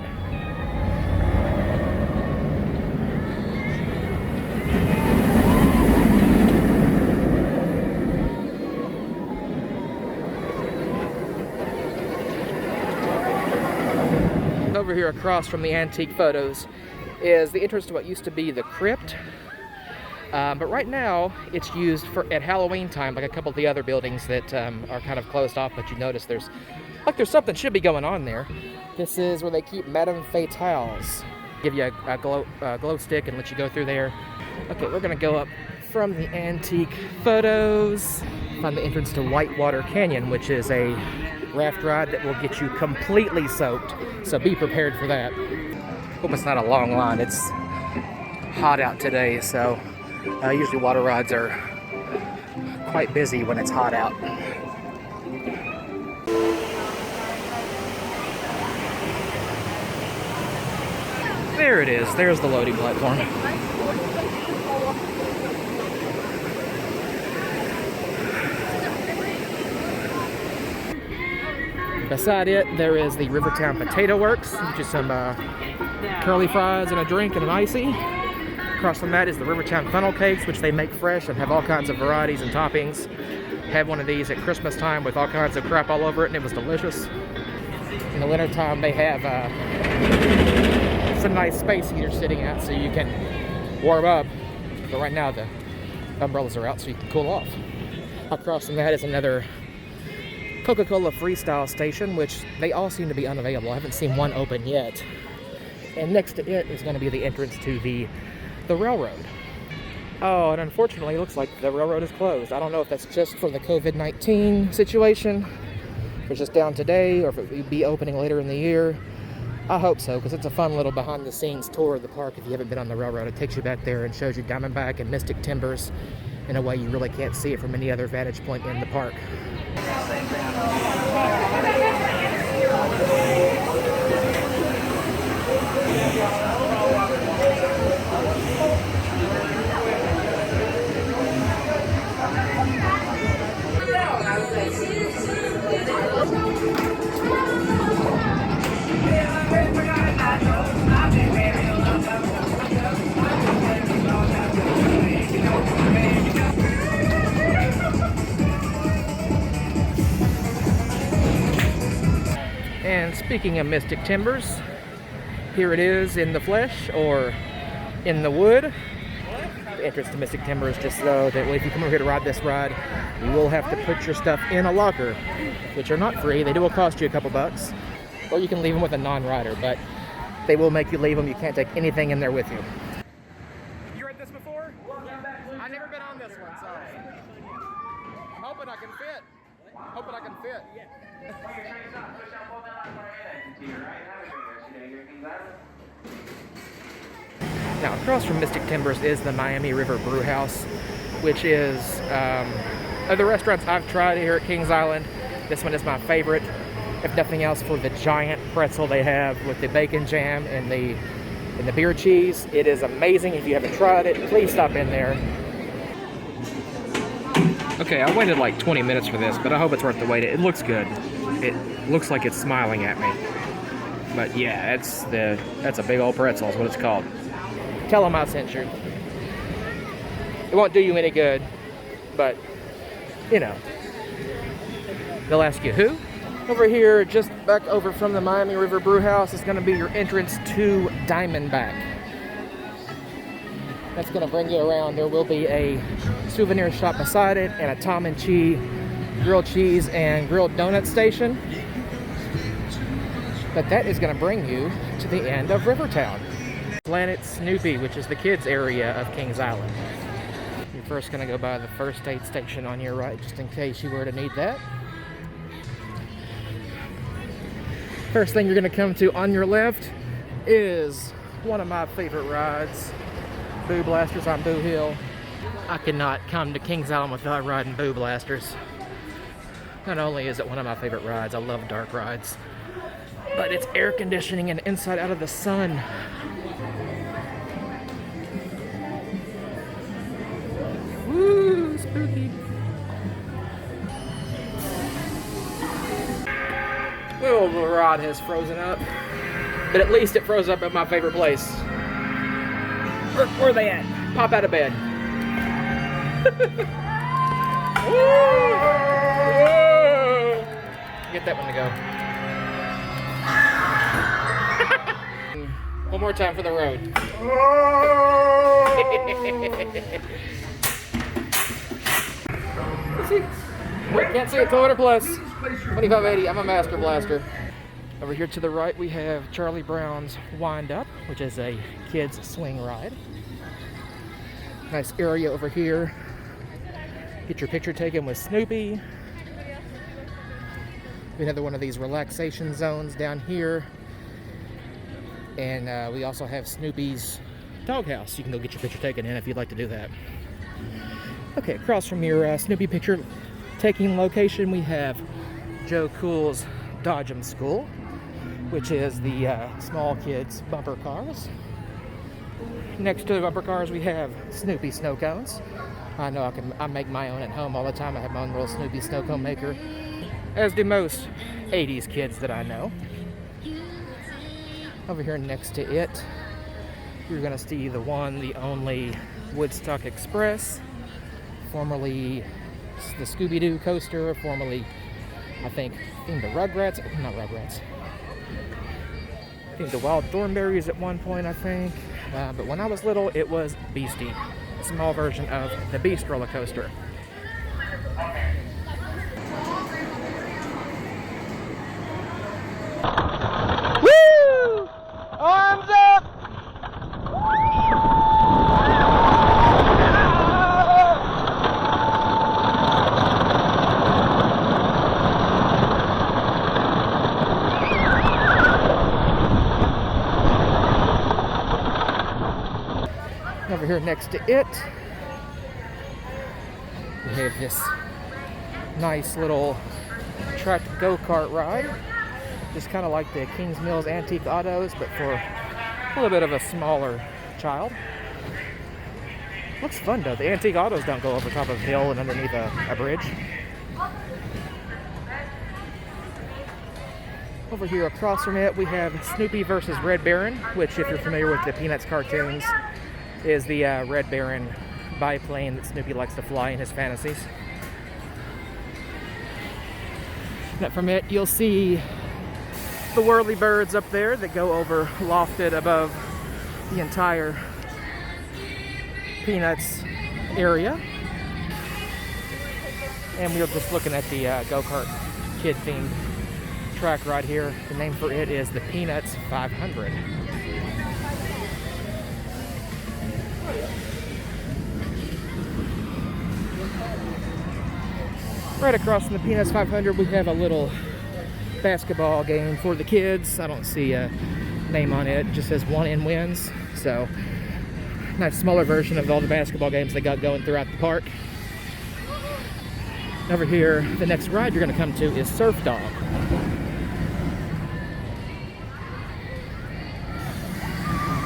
Over here across from the antique photos is the entrance to what used to be the crypt. But right now it's used for at Halloween time, like a couple of the other buildings that are kind of closed off, but you notice there's something should be going on there. This is where they keep Madame Fatales. Give you a glow stick and let you go through there. Okay, we're gonna go up from the antique photos, find the entrance to Whitewater Canyon, which is a raft ride that will get you completely soaked, so be prepared for that. Hope it's not a long line. It's hot out today, so usually water rides are quite busy when it's hot out. There it is. There's the loading platform. Beside it, there is the Rivertown Potato Works, which is some curly fries and a drink and an icy. Across from that is the Rivertown Funnel Cakes, which they make fresh and have all kinds of varieties and toppings. Had one of these at Christmas time with all kinds of crap all over it, and it was delicious. In the wintertime, they have some nice space heaters sitting out so you can warm up. But right now, the umbrellas are out so you can cool off. Across from that is another Coca-Cola Freestyle station, which they all seem to be unavailable. I haven't seen one open yet. And next to it is going to be the entrance to the railroad. Oh, and unfortunately, it looks like the railroad is closed. I don't know if that's just for the COVID-19 situation, if it's just down today, or if it will be opening later in the year. I hope so, because it's a fun little behind-the-scenes tour of the park if you haven't been on the railroad. It takes you back there and shows you Diamondback and Mystic Timbers in a way you really can't see it from any other vantage point in the park. And speaking of Mystic Timbers, here it is in the flesh or in the wood. The entrance to Mystic Timbers, just so that if you come over here to ride this ride, you will have to put your stuff in a locker, which are not free. They will cost you a couple bucks, or you can leave them with a non-rider, but they will make you leave them. You can't take anything in there with you. You read this before? I've never been on this one, so I'm hoping I can fit. Hoping I can fit. Now, across from Mystic Timbers is the Miami River Brew House, which is of the restaurants I've tried here at Kings Island. This one is my favorite, if nothing else, for the giant pretzel they have with the bacon jam and the beer cheese. It is amazing. If you haven't tried it, please stop in there. Okay, I waited like 20 minutes for this, but I hope it's worth the wait. It looks good. It looks like it's smiling at me. But yeah, that's a big old pretzel is what it's called. Tell them I sent you. It won't do you any good, but, you know, they'll ask you who? Over here, just back over from the Miami River Brew House, is going to be your entrance to Diamondback. That's going to bring you around. There will be a souvenir shop beside it and a Tom and Chi grilled cheese and grilled donut station. But that is going to bring you to the end of Rivertown. Planet Snoopy, which is the kids area of Kings Island. You're first going to go by the first aid station on your right, just in case you were to need that. First thing you're going to come to on your left is one of my favorite rides. Boo Blasters on Boo Hill. I cannot come to Kings Island without riding Boo Blasters. Not only is it one of my favorite rides, I love dark rides, but it's air conditioning and inside out of the sun. Woo, spooky. Well, the rod has frozen up, but at least it froze up at my favorite place. Where are they at? Pop out of bed. Woo! Get that one to go. One more time for the road. See? Can't see it, kilometer plus. 2580, I'm a master blaster. Over here to the right, we have Charlie Brown's Wind Up, which is a kid's swing ride. Nice area over here. Get your picture taken with Snoopy. Another one of these relaxation zones down here. And we also have Snoopy's doghouse. You can go get your picture taken in if you'd like to do that. Okay, across from your Snoopy picture taking location, we have Joe Cool's Dodge 'em School, which is the small kids' bumper cars. Next to the bumper cars, we have Snoopy snow cones. I know I make my own at home all the time. I have my own little Snoopy snow cone maker, as do most 80s kids that I know. Over here next to it, you're gonna see the one, the only Woodstock Express, formerly the Scooby-Doo coaster, formerly, I think the Rugrats, not Rugrats. I think the Wild Thornberries at one point, I think. But when I was little, it was Beastie, a small version of the Beast roller coaster. Woo! Arms up! Over here next to it, we have this nice little tracked go-kart ride. Just kind of like the Kings Mills Antique Autos, but for a little bit of a smaller child. Looks fun though. The Antique Autos don't go over top of a hill and underneath a bridge. Over here across from it, we have Snoopy versus Red Baron, which, if you're familiar with the Peanuts cartoons, is the Red Baron biplane that Snoopy likes to fly in his fantasies. Now from it, you'll see the whirly birds up there that go over lofted above the entire Peanuts area. And we were just looking at the go-kart kid-themed track right here. The name for it is the Peanuts 500. Right across from the Peanuts 500, we have a little basketball game for the kids. I don't see a name on it. It just says One In Wins. So, nice smaller version of all the basketball games they got going throughout the park. Over here, the next ride you're going to come to is Surf Dog.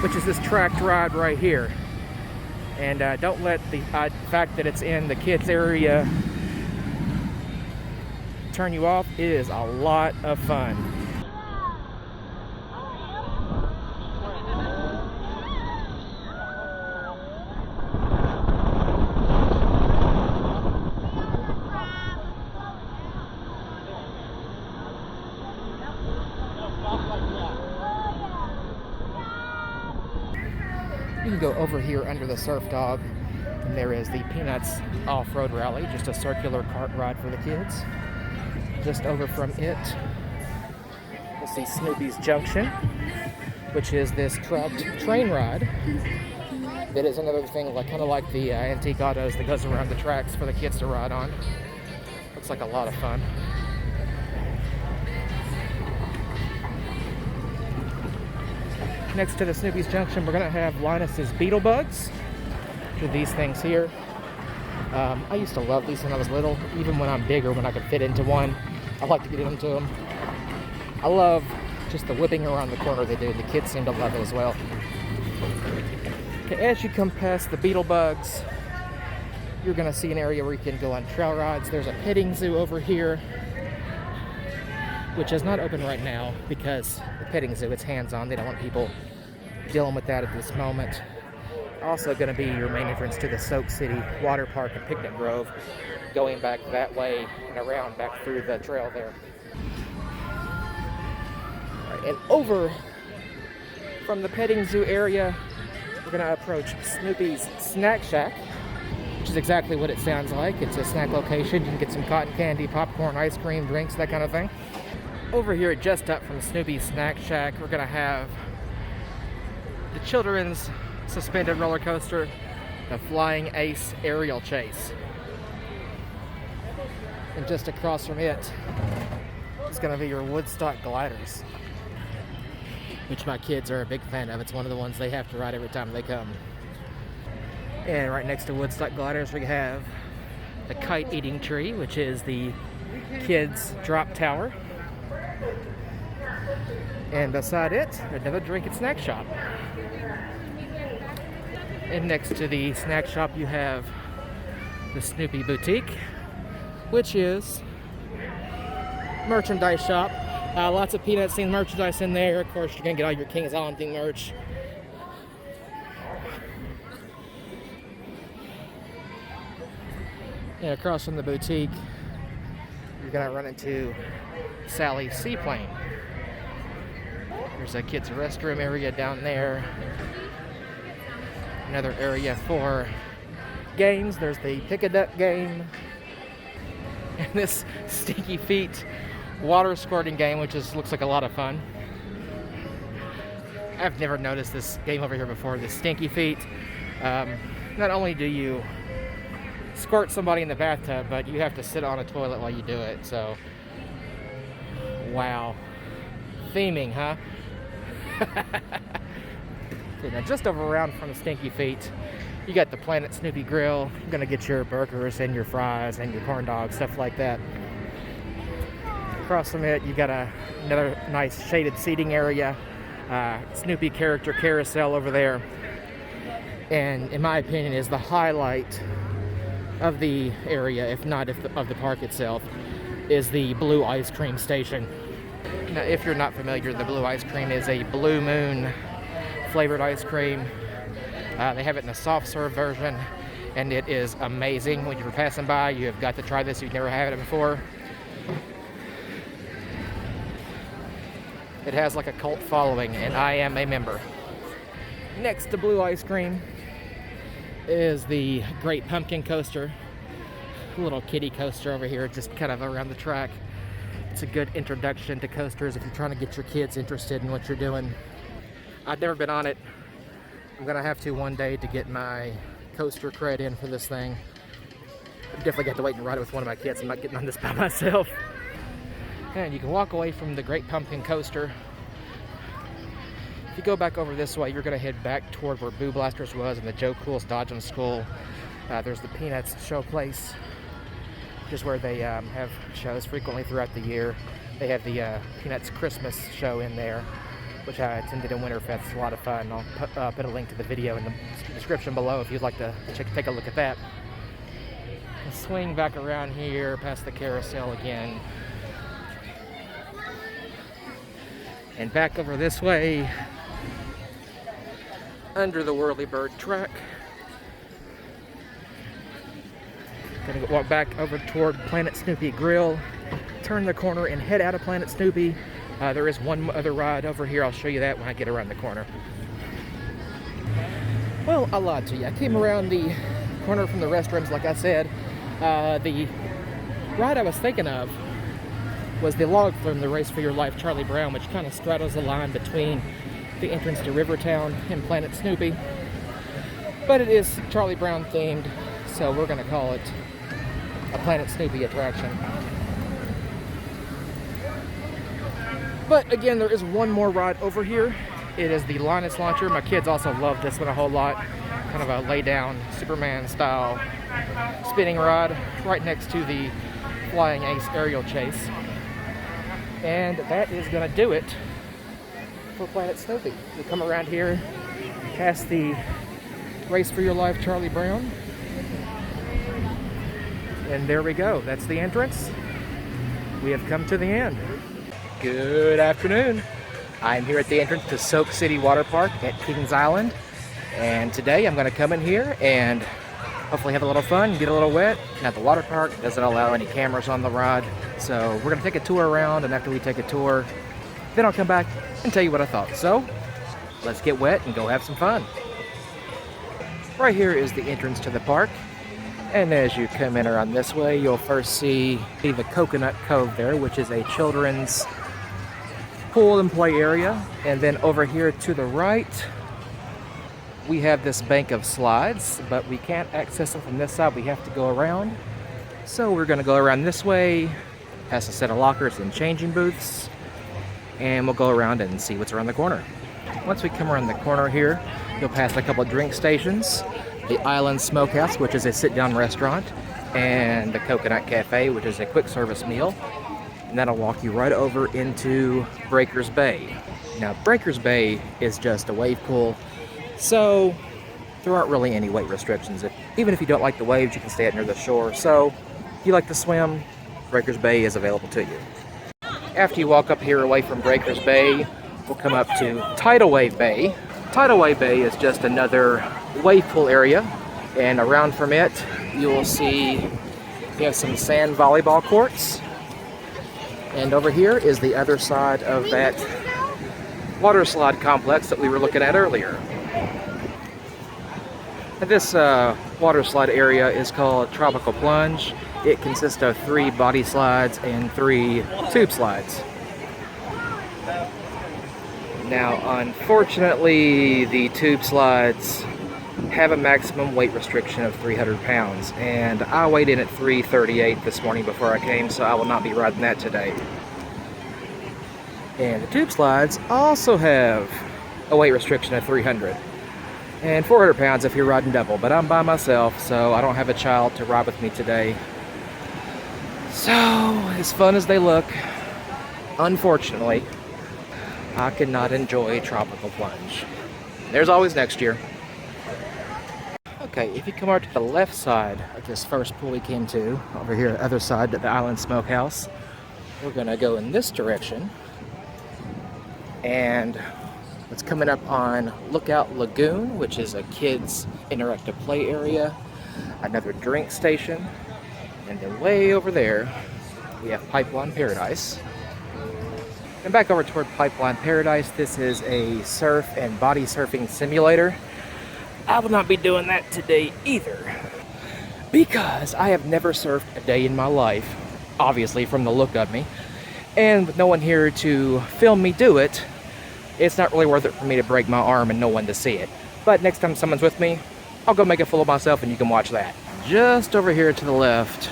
Which is this tracked ride right here. And don't let the fact that it's in the kids area turn you off. It is a lot of fun. You can go over here under the Surf Dog, and there is the Peanuts Off-Road Rally, just a circular kart ride for the kids. Just over from it, we'll see Snoopy's Junction, which is this tracked train ride. That is another thing, like kind of like the Antique Autos that goes around the tracks for the kids to ride on. Looks like a lot of fun. Next to the Snoopy's Junction, we're gonna have Linus's Beetle Bugs, which are these things here. I used to love these when I was little. Even when I'm bigger, when I could fit into one, I like to get into them. I love just the whipping around the corner they do. The kids seem to love it as well. Okay, as you come past the Beetle Bugs, you're gonna see an area where you can go on trail rides. There's a petting zoo over here, which is not open right now because the petting zoo, it's hands-on. They don't want people dealing with that at this moment. Also going to be your main entrance to the Soak City Water Park and Picnic Grove, going back that way and around back through the trail there. All right, and over from the petting zoo area, we're going to approach Snoopy's Snack Shack, which is exactly what it sounds like. It's a snack location. You can get some cotton candy, popcorn, ice cream, drinks, that kind of thing. Over here, just up from Snoopy's Snack Shack, we're going to have the children's suspended roller coaster, the Flying Ace Aerial Chase. And just across from it is going to be your Woodstock gliders, which my kids are a big fan of. It's one of the ones they have to ride every time they come. And right next to Woodstock gliders, we have the Kite Eating Tree, which is the kids' drop tower. And beside it, another drink and snack shop. And next to the snack shop, you have the Snoopy Boutique, which is merchandise shop. Lots of Peanuts themed merchandise in there. Of course, you're gonna get all your Kings Island themed merch. And across from the boutique, you're gonna run into Sally's Seaplane. There's a kids' restroom area down there. Another area for games. There's the Pick-a-Duck game. And this Stinky Feet water squirting game, which looks like a lot of fun. I've never noticed this game over here before, the Stinky Feet. Not only do you squirt somebody in the bathtub, but you have to sit on a toilet while you do it, so wow. Theming, huh? Okay, now just over around from the Stinky Feet, you got the Planet Snoopy Grill. You're gonna get your burgers and your fries and your corn dogs, stuff like that. Across from it, you got another nice shaded seating area. Snoopy character carousel over there. And in my opinion, is the highlight of the area, if not of the park itself, is the Blue Ice Cream Station. Now, if you're not familiar, the Blue Ice Cream is a Blue Moon flavored ice cream. They have it in a soft serve version, and it is amazing. When you're passing by, you have got to try this if you've never had it before. It has like a cult following, and I am a member. Next to Blue Ice Cream is the Great Pumpkin Coaster. A little kiddie coaster over here, just kind of around the track. It's a good introduction to coasters if you're trying to get your kids interested in what you're doing. I've never been on it. I'm gonna have to one day to get my coaster cred in for this thing. I've definitely got to wait and ride it with one of my kids. I'm not getting on this by myself. And you can walk away from the Great Pumpkin Coaster. If you go back over this way, you're gonna head back toward where Boo Blasters was and the Joe Cool's Dodgem School. There's the Peanuts show place, which is where they have shows frequently throughout the year. They have the Peanuts Christmas show in there, which I attended in Winterfest. It's a lot of fun. I'll put a link to the video in the description below if you'd like to take a look at that. And swing back around here past the carousel again. And back over this way, under the Whirlybird track. Gonna walk back over toward Planet Snoopy Grill, turn the corner and head out of Planet Snoopy. There is one other ride over here. I'll show you that when I get around the corner. Well, I lied to you. I came around the corner from the restrooms, like I said. The ride I was thinking of was the log flume, the Race for Your Life Charlie Brown, which kind of straddles the line between the entrance to Rivertown and Planet Snoopy. But it is Charlie Brown themed, so we're going to call it a Planet Snoopy attraction. But again, there is one more ride over here It is the Linus launcher. My kids also love this one a whole lot. Kind of a lay down Superman style spinning rod right next to the Flying Ace aerial chase. And that is going to do it for Planet Snoopy. We come around here past the Race for Your Life Charlie Brown. And there we go. That's the entrance. We have come to the end. Good afternoon. I'm here at the entrance to Soak City Water Park at Kings Island. And today I'm going to come in here and hopefully have a little fun, get a little wet. Now the water park doesn't allow any cameras on the rod, so we're going to take a tour around, and after we take a tour, then I'll come back and tell you what I thought. So let's get wet and go have some fun. Right here is the entrance to the park, and as you come in around this way, you'll first see the Coconut Cove there, which is a children's pool and play area. And then over here to the right, we have this bank of slides, but we can't access them from this side. We have to go around. So we're going to go around this way, past a set of lockers and changing booths, and we'll go around and see what's around the corner. Once we come around the corner here, you'll pass a couple of drink stations, the Island Smokehouse, which is a sit-down restaurant, and the Coconut Cafe, which is a quick service meal. And that'll walk you right over into Breakers Bay. Now, Breakers Bay is just a wave pool, so there aren't really any weight restrictions. Even if you don't like the waves, you can stay out near the shore. So if you like to swim, Breakers Bay is available to you. After you walk up here away from Breakers Bay, we'll come up to Tidal Wave Bay. Tidal Wave Bay is just another wave pool area, and around from it, you will see some sand volleyball courts. And over here is the other side of that water slide complex that we were looking at earlier. This water slide area is called Tropical Plunge. It consists of 3 body slides and 3 tube slides. Now, unfortunately, the tube slides have a maximum weight restriction of 300 pounds, and I weighed in at 338 this morning before I came, so I will not be riding that today. And the tube slides also have a weight restriction of 300 and 400 pounds if you're riding double, but I'm by myself, so I don't have a child to ride with me today. So, as fun as they look, unfortunately, I cannot enjoy Tropical Plunge. There's always next year. Okay, if you come over to the left side of this first pool we came to, over here, other side to the Island Smokehouse, we're gonna go in this direction. And it's coming up on Lookout Lagoon, which is a kids' interactive play area, another drink station, and then way over there, we have Pipeline Paradise. And back over toward Pipeline Paradise, this is a surf and body surfing simulator. I will not be doing that today either, because I have never surfed a day in my life, obviously from the look of me, and with no one here to film me do it, it's not really worth it for me to break my arm and no one to see it. But next time someone's with me, I'll go make a fool of myself and you can watch that. Just over here to the left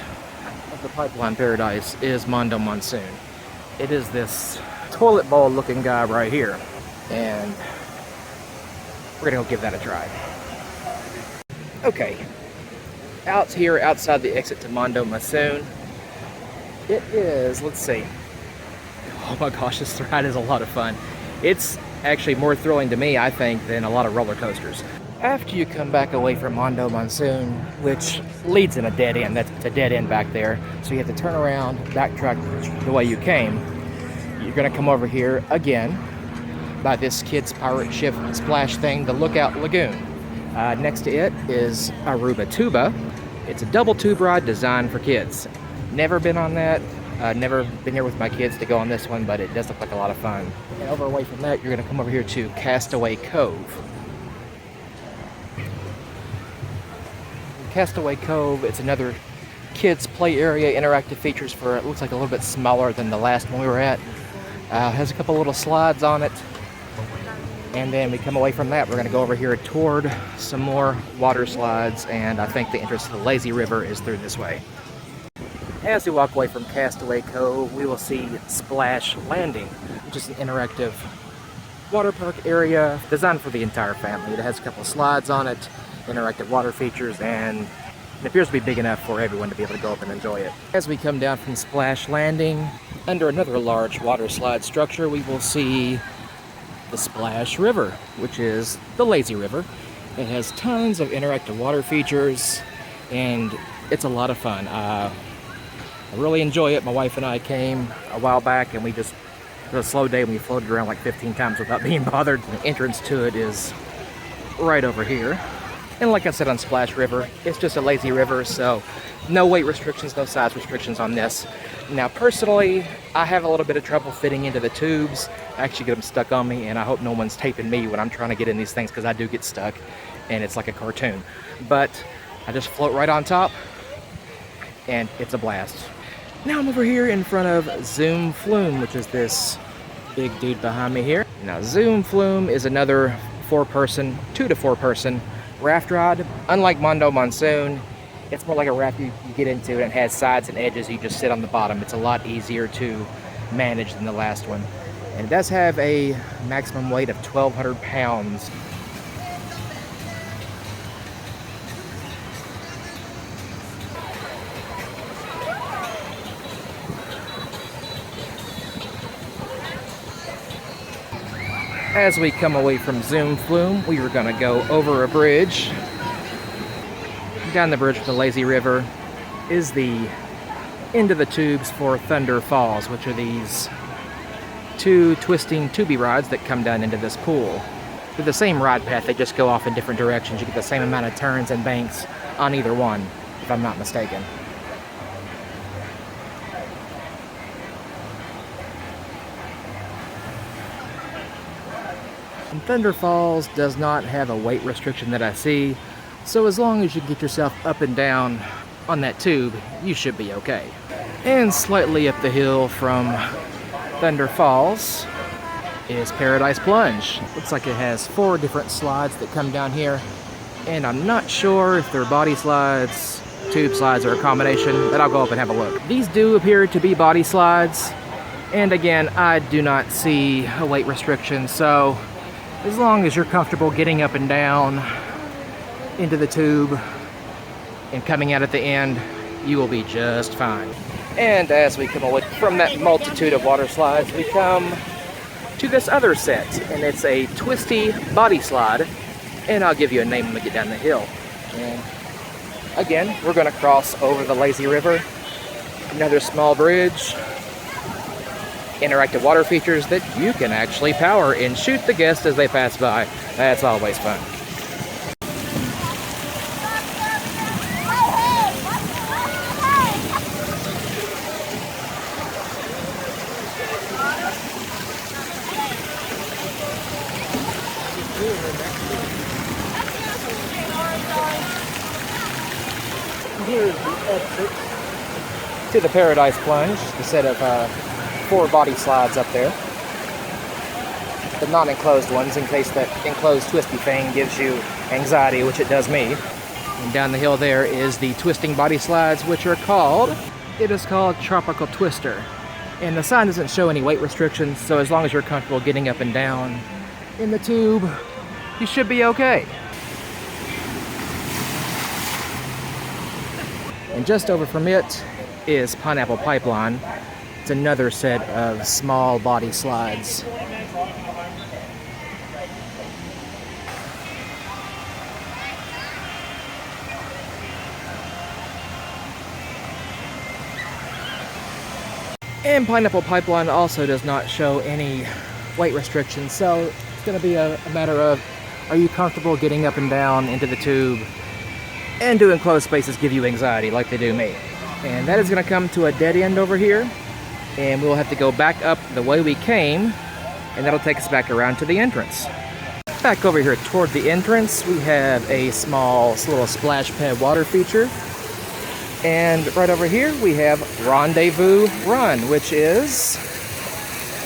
of the Pipeline Paradise is Mondo Monsoon. It is this toilet bowl looking guy right here, and we're gonna go give that a try. Okay, out here outside the exit to Mondo Monsoon, it is, let's see, oh my gosh, this ride is a lot of fun. It's actually more thrilling to me, I think, than a lot of roller coasters. After you come back away from Mondo Monsoon, which leads in a dead end, it's a dead end back there, so you have to turn around, backtrack the way you came. You're gonna come over here again by this kid's pirate ship splash thing, the Lookout Lagoon. Next to it is Aruba Tuba. It's a double tube ride designed for kids. Never been on that. Never been here with my kids to go on this one, but it does look like a lot of fun. And over away from that, you're gonna come over here to Castaway Cove. Castaway Cove, it's another kids play area, interactive features for, it looks like a little bit smaller than the last one we were at. Has a couple little slides on it. And then we come away from that, we're gonna go over here toward some more water slides, and I think the entrance to the Lazy River is through this way. As we walk away from Castaway Cove, we will see Splash Landing, which is an interactive water park area designed for the entire family. It has a couple of slides on it, interactive water features, and it appears to be big enough for everyone to be able to go up and enjoy it. As we come down from Splash Landing, under another large water slide structure, we will see the Splash River, which is the lazy river. It has tons of interactive water features, and it's a lot of fun. I really enjoy it. My wife and I came a while back, and it was a slow day, and we floated around like 15 times without being bothered. The entrance to it is right over here. And like I said on Splash River, it's just a lazy river, so no weight restrictions, no size restrictions on this. Now personally, I have a little bit of trouble fitting into the tubes. I actually get them stuck on me, and I hope no one's taping me when I'm trying to get in these things, because I do get stuck, and it's like a cartoon. But I just float right on top, and it's a blast. Now I'm over here in front of Zoom Flume, which is this big dude behind me here. Now Zoom Flume is another 2 to 4 person raft ride. Unlike Mondo Monsoon, it's more like a raft you get into, and it has sides and edges. You just sit on the bottom. It's a lot easier to manage than the last one. And it does have a maximum weight of 1,200 pounds. As we come away from Zoom Flume, we are going to go over a bridge. Down the bridge with the lazy river is the end of the tubes for Thunder Falls, which are these 2 twisting tubey rides that come down into this pool. They're the same ride path, they just go off in different directions. You get the same amount of turns and banks on either one, if I'm not mistaken. And Thunder Falls does not have a weight restriction that I see, so as long as you get yourself up and down on that tube, you should be okay. And slightly up the hill from Thunder Falls is Paradise Plunge. Looks like it has 4 different slides that come down here, and I'm not sure if they're body slides, tube slides, or a combination, but I'll go up and have a look. These do appear to be body slides, and again, I do not see a weight restriction, so as long as you're comfortable getting up and down into the tube and coming out at the end, you will be just fine. And as we come away from that multitude of water slides, we come to this other set, and it's a twisty body slide, and I'll give you a name when we get down the hill. And again, we're going to cross over the lazy river, another small bridge, interactive water features that you can actually power and shoot the guests as they pass by. That's always fun. Here's the exit to the Paradise Plunge, the set of 4 body slides up there. The non-enclosed ones, in case that enclosed twisty thing gives you anxiety, which it does me. And down the hill there is the twisting body slides, which are called, it is called Tropical Twister. And the sign doesn't show any weight restrictions, so as long as you're comfortable getting up and down in the tube, you should be okay. And just over from it is Pineapple Pipeline. It's another set of small body slides. And Pineapple Pipeline also does not show any weight restrictions, so it's going to be a matter of, are you comfortable getting up and down into the tube? And do enclosed spaces give you anxiety like they do me? And that is going to come to a dead end over here, and we'll have to go back up the way we came, and that'll take us back around to the entrance. Back over here toward the entrance, we have a small little splash pad water feature. And right over here, we have Rendezvous Run, which is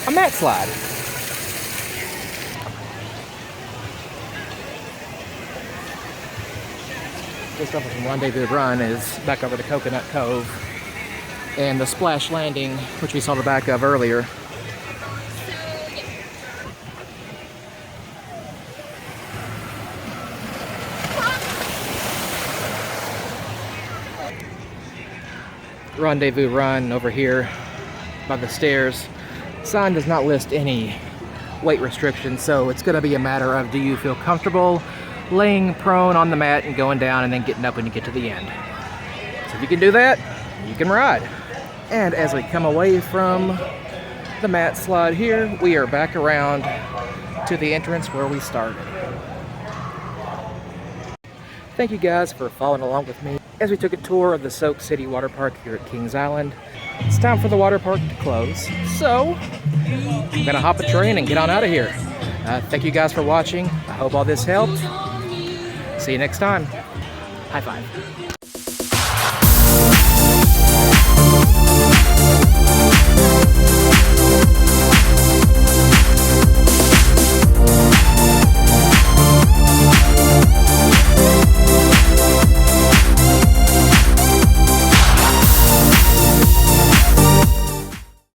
a mat slide. Just over from Rendezvous Run is back over to Coconut Cove. And the Splash Landing, which we saw the back of earlier. rendezvous run over here by the stairs. Sign does not list any weight restrictions, so it's going to be a matter of, do you feel comfortable laying prone on the mat and going down and then getting up when you get to the end. So if you can do that, you can ride. And as we come away from the mat slide here, we are back around to the entrance where we started. Thank you guys for following along with me as we took a tour of the Soak City Water Park here at Kings Island. It's time for the water park to close, so I'm gonna hop a train and get on out of here. Thank you guys for watching. I hope all this helped. See you next time. High five.